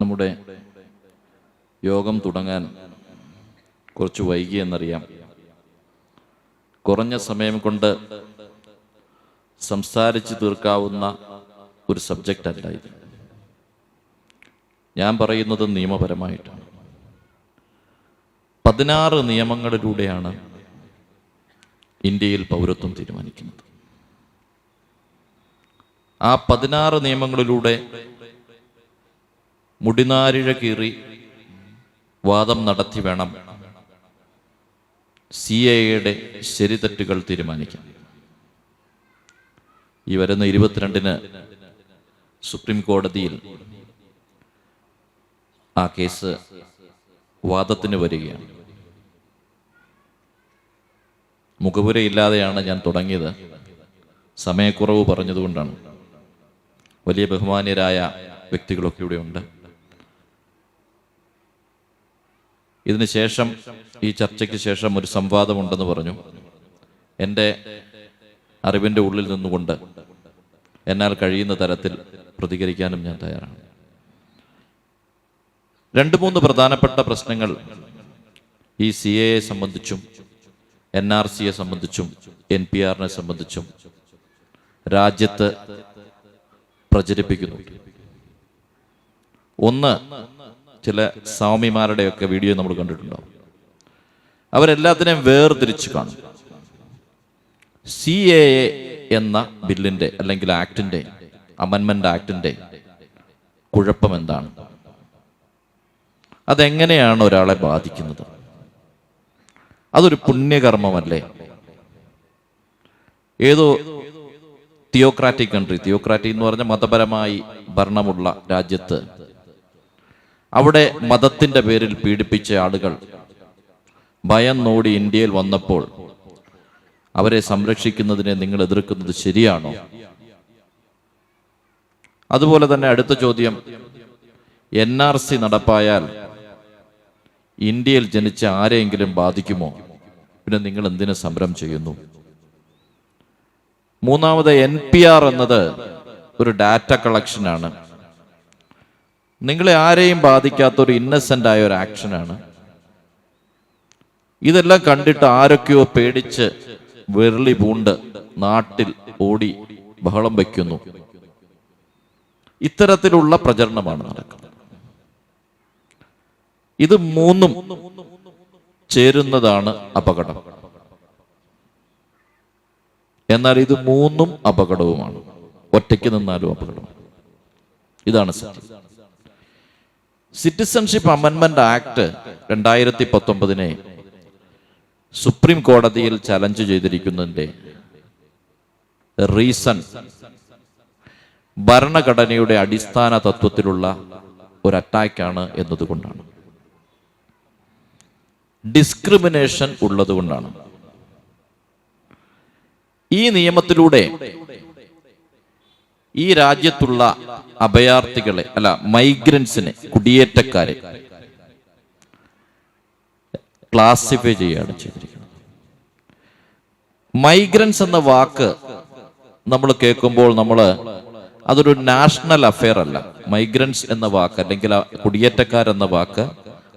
നമ്മുടെ യോഗം തുടങ്ങാൻ കുറച്ച് വൈകിയെന്നറിയാം. കുറഞ്ഞ സമയം കൊണ്ട് സംസാരിച്ച് തീർക്കാവുന്ന ഒരു സബ്ജക്റ്റ് അല്ല ഇത്. ഞാൻ പറയുന്നത് നിയമപരമായിട്ടാണ്. 16 നിയമങ്ങളിലൂടെയാണ് ഇന്ത്യയിൽ പൗരത്വം തീരുമാനിക്കുന്നത്. ആ 16 നിയമങ്ങളിലൂടെ മുടിനാരിഴ കീറി വാദം നടത്തി വേണം CAA ശരിതെറ്റുകൾ തീരുമാനിക്കാം. ഈ വരുന്ന 22-ന് സുപ്രീം കോടതിയിൽ ആ കേസ് വാദത്തിന് വരികയാണ്. മുഖപുരയില്ലാതെയാണ് ഞാൻ തുടങ്ങിയത്. സമയക്കുറവ് പറഞ്ഞതുകൊണ്ടാണ്. വലിയ ബഹുമാന്യരായ വ്യക്തികളൊക്കെ ഇവിടെ ഉണ്ട്. ഇതിന് ശേഷം, ഈ ചർച്ചയ്ക്ക് ശേഷം ഒരു സംവാദമുണ്ടെന്ന് പറഞ്ഞു. എൻ്റെ അറിവിൻ്റെ ഉള്ളിൽ നിന്നുകൊണ്ട് എന്നാൽ കഴിയുന്ന തരത്തിൽ പ്രതികരിക്കാനും ഞാൻ തയ്യാറാണ്. 2-3 പ്രധാനപ്പെട്ട പ്രശ്നങ്ങൾ ഈ CAA സംബന്ധിച്ചും NRCയെ സംബന്ധിച്ചും NPRനെ സംബന്ധിച്ചും രാജ്യത്ത് പ്രചരിപ്പിക്കുന്നു. ഒന്ന്, ചില സ്വാമിമാരുടെയൊക്കെ വീഡിയോ നമ്മൾ കണ്ടിട്ടുണ്ടാവും. അവരെല്ലാത്തിനെയും വേർതിരിച്ച് കാണും. CAA എന്ന ബില്ലിന്റെ അല്ലെങ്കിൽ ആക്ടിന്റെ, അമെൻമെന്റ് ആക്ടിന്റെ കുഴപ്പം എന്താണ്? അതെങ്ങനെയാണ് ഒരാളെ ബാധിക്കുന്നത്? അതൊരു പുണ്യകർമ്മമല്ലേ? ഏതോ തിയോക്രാറ്റിക് കൺട്രി, തിയോക്രാറ്റിക് എന്ന് പറഞ്ഞ മതപരമായി ഭരണമുള്ള രാജ്യത്ത്, അവിടെ മതത്തിന്റെ പേരിൽ പീഡിപ്പിച്ച ആളുകൾ ഭയം നോടി ഇന്ത്യയിൽ വന്നപ്പോൾ അവരെ സംരക്ഷിക്കുന്നതിനെ നിങ്ങൾ എതിർക്കുന്നത് ശരിയാണോ? അതുപോലെ തന്നെ അടുത്ത ചോദ്യം, NRC നടപ്പായാൽ ഇന്ത്യയിൽ ജനിച്ച ആരെയെങ്കിലും ബാധിക്കുമോ? പിന്നെ നിങ്ങൾ എന്തിനു സമരം ചെയ്യുന്നു? മൂന്നാമത്, NPR എന്നത് ഒരു ഡാറ്റ കളക്ഷനാണ്. നിങ്ങളെ ആരെയും ബാധിക്കാത്ത ഒരു ഇന്നസെന്റ് ആയ ഒരു ആക്ഷനാണ്. ഇതെല്ലാം കണ്ടിട്ട് ആരൊക്കെയോ പേടിച്ച് വെറുളി പൂണ്ട് നാട്ടിൽ ഓടി ബഹളം വയ്ക്കുന്നു. ഇത്തരത്തിലുള്ള പ്രചരണമാണ് നടക്കുന്നത്. ഇത് 3ഉം ചേരുന്നതാണ് അപകടം. എന്നാൽ ഇത് 3ഉം അപകടവുമാണ്. ഒറ്റയ്ക്ക് നിന്നാലും അപകടം. ഇതാണ് സത്യം. സിറ്റിസൺഷിപ്പ് അമെൻമെന്റ് ആക്ട് 2019 സുപ്രീം കോടതിയിൽ ചലഞ്ച് ചെയ്തിരിക്കുന്നതിന്റെ റീസൺ ഭരണഘടനയുടെ അടിസ്ഥാന തത്വത്തിലുള്ള ഒരു അറ്റാക്കാണ് എന്നതുകൊണ്ടാണ്. ഡിസ്ക്രിമിനേഷൻ ഉള്ളതുകൊണ്ടാണ്. ഈ നിയമത്തിലൂടെ ഈ രാജ്യത്തുള്ള അഭയാർത്ഥികളെ, മൈഗ്രൻസിനെ, കുടിയേറ്റക്കാരെ ക്ലാസിഫൈ ചെയ്യുകയാണ് ചെയ്തിരിക്കുന്നത്. മൈഗ്രൻസ് എന്ന വാക്ക് നമ്മൾ കേൾക്കുമ്പോൾ അതൊരു നാഷണൽ അഫെയർ അല്ല. മൈഗ്രൻസ് എന്ന വാക്ക്, അല്ലെങ്കിൽ കുടിയേറ്റക്കാരെന്ന വാക്ക്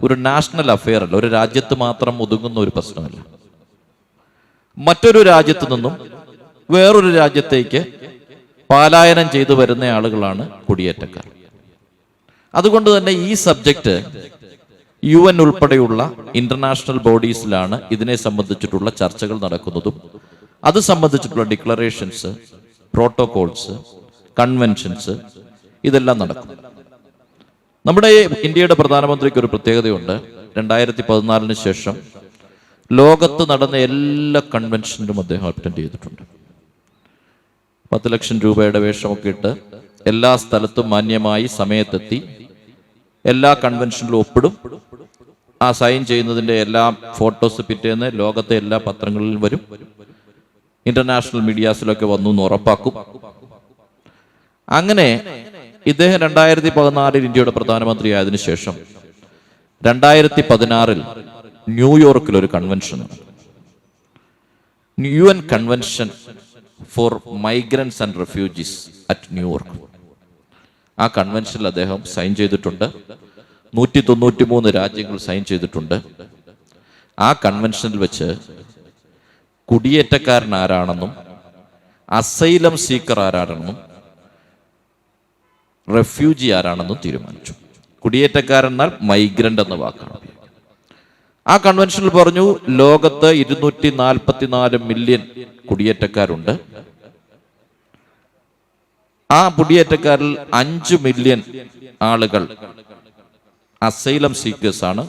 ഒരു നാഷണൽ അഫെയർ അല്ല. ഒരു രാജ്യത്ത് മാത്രം ഒതുങ്ങുന്ന ഒരു പ്രശ്നമല്ല. മറ്റൊരു രാജ്യത്ത് നിന്നും വേറൊരു രാജ്യത്തേക്ക് പലായനം ചെയ്തു വരുന്ന ആളുകളാണ് കുടിയേറ്റക്കാർ. അതുകൊണ്ട് തന്നെ ഈ സബ്ജക്റ്റ് UN ഉൾപ്പെടെയുള്ള ഇന്റർനാഷണൽ ബോഡീസിലാണ് ഇതിനെ സംബന്ധിച്ചിട്ടുള്ള ചർച്ചകൾ നടക്കുന്നതും അത് സംബന്ധിച്ചിട്ടുള്ള ഡിക്ലറേഷൻസ്, പ്രോട്ടോകോൾസ്, കൺവെൻഷൻസ് ഇതെല്ലാം നടക്കും. നമ്മുടെ ഇന്ത്യയുടെ പ്രധാനമന്ത്രിക്ക് ഒരു പ്രത്യേകതയുണ്ട്. 2014 ശേഷം ലോകത്ത് നടന്ന എല്ലാ കൺവെൻഷനിലും അദ്ദേഹം അറ്റൻഡ് ചെയ്തിട്ടുണ്ട്. 10 ലക്ഷം രൂപയുടെ വേഷമൊക്കെ ഇട്ട് എല്ലാ സ്ഥലത്തും മാന്യമായി സമയത്തെത്തി എല്ലാ കൺവെൻഷനിലും ഒപ്പിടും. ആ സൈൻ ചെയ്യുന്നതിൻ്റെ എല്ലാ ഫോട്ടോസ് പിറ്റേന്ന് ലോകത്തെ എല്ലാ പത്രങ്ങളിലും വരും. ഇന്റർനാഷണൽ മീഡിയാസിലൊക്കെ വന്നു എന്ന് ഉറപ്പാക്കും. അങ്ങനെ ഇദ്ദേഹം 2014 ഇന്ത്യയുടെ പ്രധാനമന്ത്രിയായതിനു ശേഷം 2016 ന്യൂയോർക്കിൽ ഒരു convention, UN convention for migrants and refugees at New York. ആ കൺവെൻഷനിൽ അദ്ദേഹം സൈൻ ചെയ്തിട്ടുണ്ട്. 193 രാജ്യങ്ങൾ സൈൻ ചെയ്തിട്ടുണ്ട്. ആ കൺവെൻഷനിൽ വെച്ച് കുടിയേറ്റക്കാരൻ ആരാണെന്നും അസൈലം സീക്കർ ആരാണെന്നും റെഫ്യൂജി ആരാണെന്നും തീരുമാനിച്ചു. കുടിയേറ്റക്കാരൻ എന്നാൽ മൈഗ്രന്റ് എന്ന വാക്കാണ്. ആ കൺവെൻഷനിൽ പറഞ്ഞു, ലോകത്ത് 244 മില്യൺ കുടിയേറ്റക്കാരുണ്ട്. ആ കുടിയേറ്റക്കാരിൽ 5 മില്യൺ ആളുകൾ അസൈലം സീക്കേഴ്സ് ആണ്.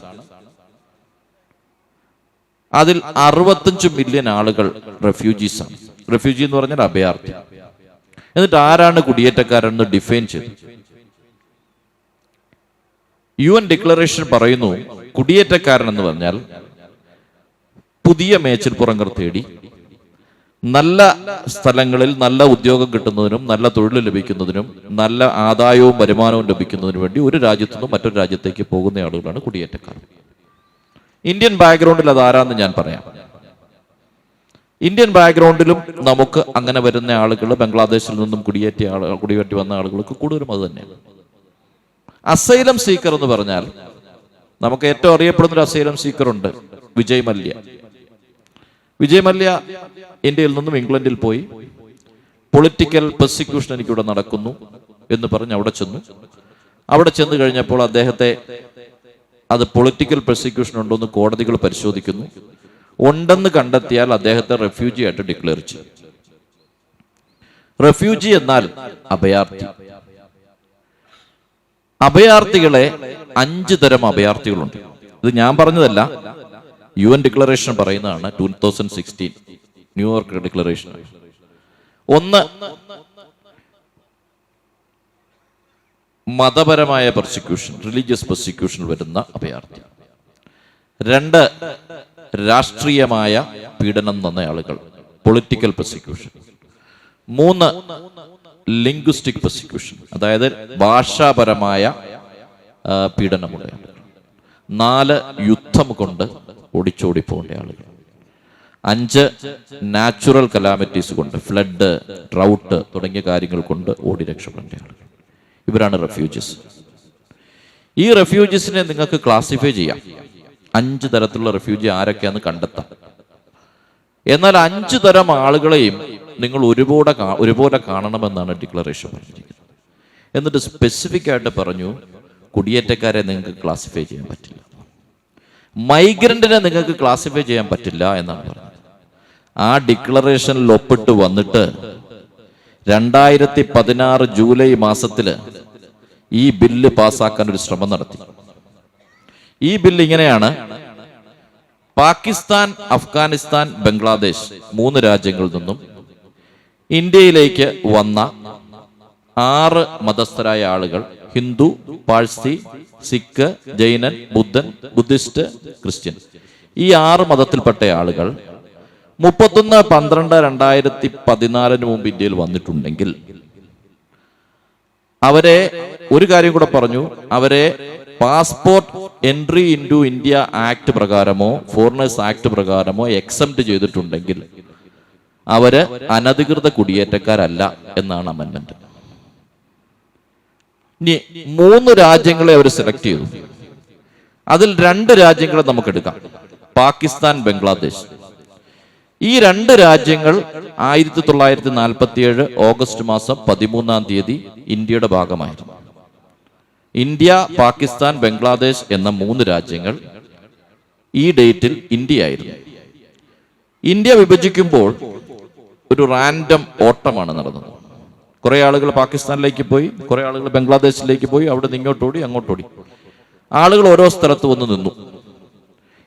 അതിൽ 65 മില്യൺ ആളുകൾ റെഫ്യൂജീസ് ആണ്. റെഫ്യൂജി എന്ന് പറഞ്ഞാൽ അഭയാർത്ഥി. എന്നിട്ട് ആരാണ് കുടിയേറ്റക്കാരെന്ന് ഡിഫൈൻ ചെയ്തു. UN ഡിക്ലറേഷൻ പറയുന്നു, കുടിയേറ്റക്കാരൻ എന്ന് പറഞ്ഞാൽ പുതിയ മേച്ചിൽപ്പുറങ്ങൾ തേടി നല്ല സ്ഥലങ്ങളിൽ നല്ല ഉദ്യോഗം കിട്ടുന്നതിനും നല്ല തൊഴിൽ ലഭിക്കുന്നതിനും നല്ല ആദായവും വരുമാനവും ലഭിക്കുന്നതിനും വേണ്ടി ഒരു രാജ്യത്തു നിന്നും മറ്റൊരു രാജ്യത്തേക്ക് പോകുന്ന ആളുകളാണ് കുടിയേറ്റക്കാർ. ഇന്ത്യൻ ബാക്ക്ഗ്രൗണ്ടിൽ അതാരാന്ന് ഞാൻ പറയാം. ഇന്ത്യൻ ബാക്ക്ഗ്രൗണ്ടിലും നമുക്ക് അങ്ങനെ വരുന്ന ആളുകൾ, ബംഗ്ലാദേശിൽ നിന്നും കുടിയേറ്റി വന്ന ആളുകൾക്ക് കൂടുതലും അത് തന്നെയാണ്. അസൈലം സീക്കർ എന്ന് പറഞ്ഞാൽ നമുക്ക് ഏറ്റവും അറിയപ്പെടുന്ന ഒരു അസൈലം സീക്കർ ഉണ്ട്, വിജയ് മല്യ. വിജയ് മല്യ ഇന്ത്യയിൽ നിന്നും ഇംഗ്ലണ്ടിൽ പോയി പൊളിറ്റിക്കൽ പെർസിക്യൂഷൻ എനിക്കിവിടെ നടക്കുന്നു എന്ന് പറഞ്ഞ് അവിടെ ചെന്നു. അവിടെ ചെന്ന് കഴിഞ്ഞപ്പോൾ അദ്ദേഹത്തെ അത് പൊളിറ്റിക്കൽ പെർസിക്യൂഷൻ ഉണ്ടോ എന്ന് കോടതികൾ പരിശോധിക്കുന്നു. ഉണ്ടെന്ന് കണ്ടെത്തിയാൽ അദ്ദേഹത്തെ റെഫ്യൂജി ആയിട്ട് ഡിക്ലെയർ ചെയ്യും. റെഫ്യൂജി എന്നാൽ അഭയാർത്ഥി. അഭയാർത്ഥികളെ 5 തരം അഭയാർത്ഥികളുണ്ട്. ഇത് ഞാൻ പറഞ്ഞതല്ല, UN ഡിക്ലറേഷൻ പറയുന്നതാണ്. 2016 ന്യൂയോർക്ക് ഡിക്ലറേഷൻ. 1, മതപരമായ പെർസിക്യൂഷൻ, റിലീജിയസ് പെർസിക്യൂഷൻ വരുന്ന അഭയാർത്ഥി. 2, രാഷ്ട്രീയമായ പീഡനം തന്ന ആളുകൾ, പൊളിറ്റിക്കൽ പെർസിക്യൂഷൻ. 3, ലിംഗ്വിസ്റ്റിക് പെർസിക്യൂഷൻ, അതായത് ഭാഷാപരമായ പീഡനമുള്ള ആളുകൾ. 4, യുദ്ധം കൊണ്ട് ഒടിച്ചോടി പോകേണ്ട ആളുകൾ. 5, നാച്ചുറൽ കലാമിറ്റീസ് കൊണ്ട്, ഫ്ലഡ്, ഡ്രൗട്ട് തുടങ്ങിയ കാര്യങ്ങൾ കൊണ്ട് ഓടി രക്ഷപ്പെടേണ്ട ആളുകൾ. ഇവരാണ് റെഫ്യൂജീസ്. ഈ റെഫ്യൂജീസിനെ നിങ്ങൾക്ക് ക്ലാസിഫൈ ചെയ്യാം. 5 തരത്തിലുള്ള റെഫ്യൂജി ആരൊക്കെയാണെന്ന് കണ്ടെത്താം. എന്നാൽ 5 തരം ആളുകളെയും നിങ്ങൾ ഒരുപോലെ കാണണമെന്നാണ് ഡിക്ലറേഷൻ പറഞ്ഞിരിക്കുന്നത്. എന്നിട്ട് സ്പെസിഫിക് ആയിട്ട് പറഞ്ഞു, കുടിയേറ്റക്കാരെ നിങ്ങൾക്ക് ക്ലാസിഫൈ ചെയ്യാൻ പറ്റില്ല, മൈഗ്രന്റിനെ നിങ്ങൾക്ക് ക്ലാസിഫൈ ചെയ്യാൻ പറ്റില്ല എന്നാണ് പറഞ്ഞത്. ആ ഡിക്ലറേഷനിൽ ഒപ്പിട്ട് വന്നിട്ട് 2016 ജൂലൈ മാസത്തില് ഈ ബില്ല് പാസ്സാക്കാൻ ഒരു ശ്രമം നടത്തി. ഈ ബില്ല് ഇങ്ങനെയാണ്: പാകിസ്ഥാൻ, അഫ്ഗാനിസ്ഥാൻ, ബംഗ്ലാദേശ് 3 രാജ്യങ്ങളിൽ നിന്നും ഇന്ത്യയിലേക്ക് വന്ന 6 മതസ്ഥരായ ആളുകൾ, ഹിന്ദു, പാഴ്സി, സിഖ്, ജൈനൻ, ബുദ്ധിസ്റ്റ്, ക്രിസ്ത്യൻ, ഈ 6 മതത്തിൽപ്പെട്ട ആളുകൾ 31/12/2014 മുമ്പ് ഇന്ത്യയിൽ വന്നിട്ടുണ്ടെങ്കിൽ അവരെ ഒരു കാര്യം കൂടെ പറഞ്ഞു, അവരെ passport entry into India act പ്രകാരമോ ഫോറിനേഴ്സ് ആക്ട് പ്രകാരമോ എക്സംപ്റ്റ് ചെയ്തിട്ടുണ്ടെങ്കിൽ അവര് അനധികൃത കുടിയേറ്റക്കാരല്ല എന്നാണ് അമെൻമെന്റ്. ഇനി 3 രാജ്യങ്ങളെ അവർ സെലക്ട് ചെയ്തു. അതിൽ 2 രാജ്യങ്ങളെ നമുക്ക് എടുക്കാം, പാകിസ്ഥാൻ, ബംഗ്ലാദേശ്. ഈ 2 രാജ്യങ്ങൾ 1947 ഓഗസ്റ്റ് മാസം 13-ാം തീയതി ഇന്ത്യയുടെ ഭാഗമായിരുന്നു. ഇന്ത്യ, പാകിസ്ഥാൻ, ബംഗ്ലാദേശ് എന്ന 3 രാജ്യങ്ങൾ ഈ ഡേറ്റിൽ ഇന്ത്യ ആയിരുന്നു. ഇന്ത്യ വിഭജിക്കുമ്പോൾ ഒരു റാൻഡം ഓട്ടമാണ് നടന്നത്. കുറെ ആളുകൾ പാകിസ്ഥാനിലേക്ക് പോയി, കുറെ ആളുകൾ ബംഗ്ലാദേശിലേക്ക് പോയി, അവിടെ നിന്ന് ഇങ്ങോട്ടോടി അങ്ങോട്ടോടി. ആളുകൾ ഓരോ സ്ഥലത്ത് വന്ന് നിന്നു.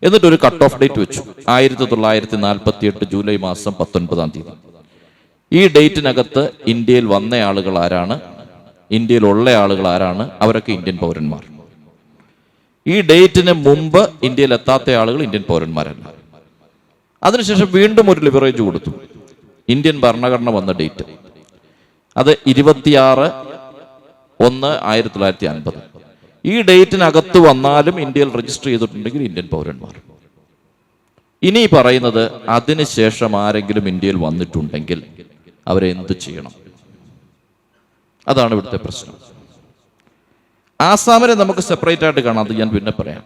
എന്നിട്ടൊരു കട്ട് ഓഫ് ഡേറ്റ് വെച്ചു, 1948 ജൂലൈ മാസം 19-ാം തീയതി. ഈ ഡേറ്റിനകത്ത് ഇന്ത്യയിൽ വന്ന ആളുകൾ ആരാണ്, ഇന്ത്യയിലുള്ള ആളുകൾ ആരാണ്, അവരൊക്കെ ഇന്ത്യൻ പൗരന്മാർ. ഈ ഡേറ്റിന് മുമ്പ് ഇന്ത്യയിൽ എത്താത്ത ആളുകൾ ഇന്ത്യൻ പൗരന്മാരല്ല. അതിനുശേഷം വീണ്ടും ഒരു ലിവറേജ് കൊടുത്തു. ഇന്ത്യൻ ഭരണഘടന വന്ന ഡേറ്റ് അത് 26/1/1950. ഈ ഡേറ്റിനകത്ത് വന്നാലും ഇന്ത്യയിൽ രജിസ്റ്റർ ചെയ്തിട്ടുണ്ടെങ്കിൽ ഇന്ത്യൻ പൗരന്മാർ. ഇനി പറയുന്നത്, അതിനുശേഷം ആരെങ്കിലും ഇന്ത്യയിൽ വന്നിട്ടുണ്ടെങ്കിൽ അവരെ എന്ത് ചെയ്യണം? അതാണ് ഇവിടുത്തെ പ്രശ്നം. ആസാമിനെ നമുക്ക് സെപ്പറേറ്റ് ആയിട്ട് കാണാം, അത് ഞാൻ പിന്നെ പറയാം.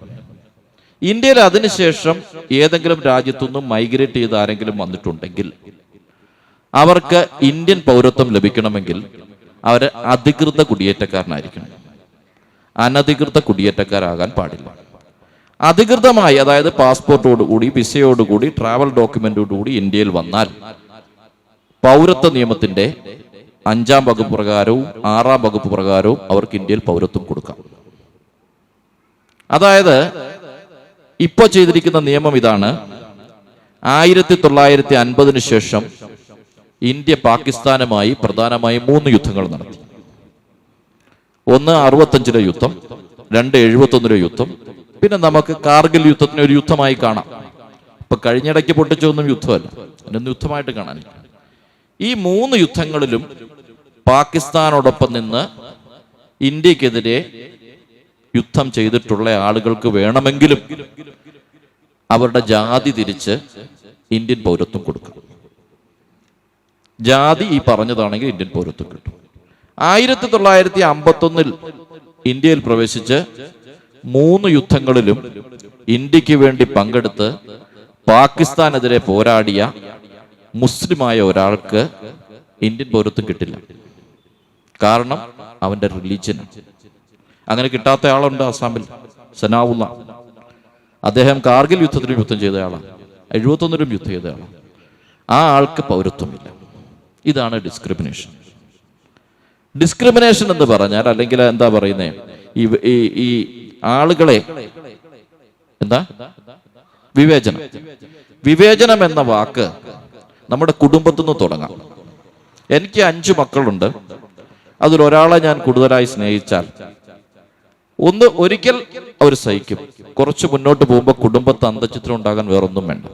ഇന്ത്യയിൽ അതിനുശേഷം ഏതെങ്കിലും രാജ്യത്തുനിന്നും മൈഗ്രേറ്റ് ചെയ്ത് ആരെങ്കിലും വന്നിട്ടുണ്ടെങ്കിൽ അവർക്ക് ഇന്ത്യൻ പൗരത്വം ലഭിക്കണമെങ്കിൽ അവർ അധികൃത കുടിയേറ്റക്കാരനായിരിക്കണം. അനധികൃത കുടിയേറ്റക്കാരാകാൻ പാടില്ല. അധികൃതമായി, അതായത് പാസ്പോർട്ടോടുകൂടി, വിസയോടുകൂടി, ട്രാവൽ ഡോക്യുമെന്റോടുകൂടി ഇന്ത്യയിൽ വന്നാൽ പൗരത്വ നിയമത്തിന്റെ 5-ാം വകുപ്പ് പ്രകാരവും 6-ാം വകുപ്പ് പ്രകാരവും അവർക്ക് ഇന്ത്യയിൽ പൗരത്വം കൊടുക്കാം. അതായത് ഇപ്പോ ചെയ്തിരിക്കുന്ന നിയമം ഇതാണ്. 1950 ശേഷം ഇന്ത്യ പാകിസ്ഥാനുമായി പ്രധാനമായും 3 യുദ്ധങ്ങൾ നടത്തി. 1 65-ലെ യുദ്ധം, 2 71-ലെ യുദ്ധം, പിന്നെ നമുക്ക് കാർഗിൽ യുദ്ധത്തിനെ ഒരു യുദ്ധമായി കാണാം. ഇപ്പൊ കഴിഞ്ഞിടയ്ക്ക് പൊട്ടിച്ചൊന്നും യുദ്ധമല്ല, അതിനൊന്നും യുദ്ധമായിട്ട് കാണാനില്ല. ഈ 3 യുദ്ധങ്ങളിലും പാകിസ്ഥാനോടൊപ്പം നിന്ന് ഇന്ത്യക്കെതിരെ യുദ്ധം ചെയ്തിട്ടുള്ള ആളുകൾക്ക് വേണമെങ്കിലും അവരുടെ ജാതി തിരിച്ച് ഇന്ത്യൻ പൗരത്വം കൊടുക്കും. ജാതി ഈ പറഞ്ഞതാണെങ്കിൽ ഇന്ത്യൻ പൗരത്വം കിട്ടും. 1951-ൽ ഇന്ത്യയിൽ പ്രവേശിച്ച് 3 യുദ്ധങ്ങളിലും ഇന്ത്യക്ക് വേണ്ടി പങ്കെടുത്ത് പാകിസ്ഥാനെതിരെ പോരാടിയ മുസ്ലിമായ ഒരാൾക്ക് ഇന്ത്യൻ പൗരത്വം കിട്ടില്ല. കാരണം അവന്റെ റിലീജിയൻ. അങ്ങനെ കിട്ടാത്ത ആളുണ്ട് ആസാമിൽ, സനാവുള്ള. അദ്ദേഹം കാർഗിൽ യുദ്ധത്തിലും യുദ്ധം ചെയ്ത ആളാണ്, 71-ലും യുദ്ധം ചെയ്ത ആളാണ്. ആ ആൾക്ക് പൗരത്വമില്ല. ഇതാണ് ഡിസ്ക്രിമിനേഷൻ. ഡിസ്ക്രിമിനേഷൻ എന്ന് പറഞ്ഞാൽ, അല്ലെങ്കിൽ എന്താ പറയുന്നേ, ഈ ആളുകളെ എന്താ വിവേചനം. വിവേചനം എന്ന വാക്ക് നമ്മുടെ കുടുംബത്തിൽ നിന്ന് തുടങ്ങാം. എനിക്ക് 5 മക്കളുണ്ട്. അതിലൊരാളെ ഞാൻ കൂടുതലായി സ്നേഹിച്ചാൽ ഒരിക്കൽ അവർ സഹിക്കും. കുറച്ച് മുന്നോട്ട് പോകുമ്പോൾ കുടുംബത്തെ അന്തഃഛിദ്രം ഉണ്ടാകാൻ വേറൊന്നും വേണ്ട.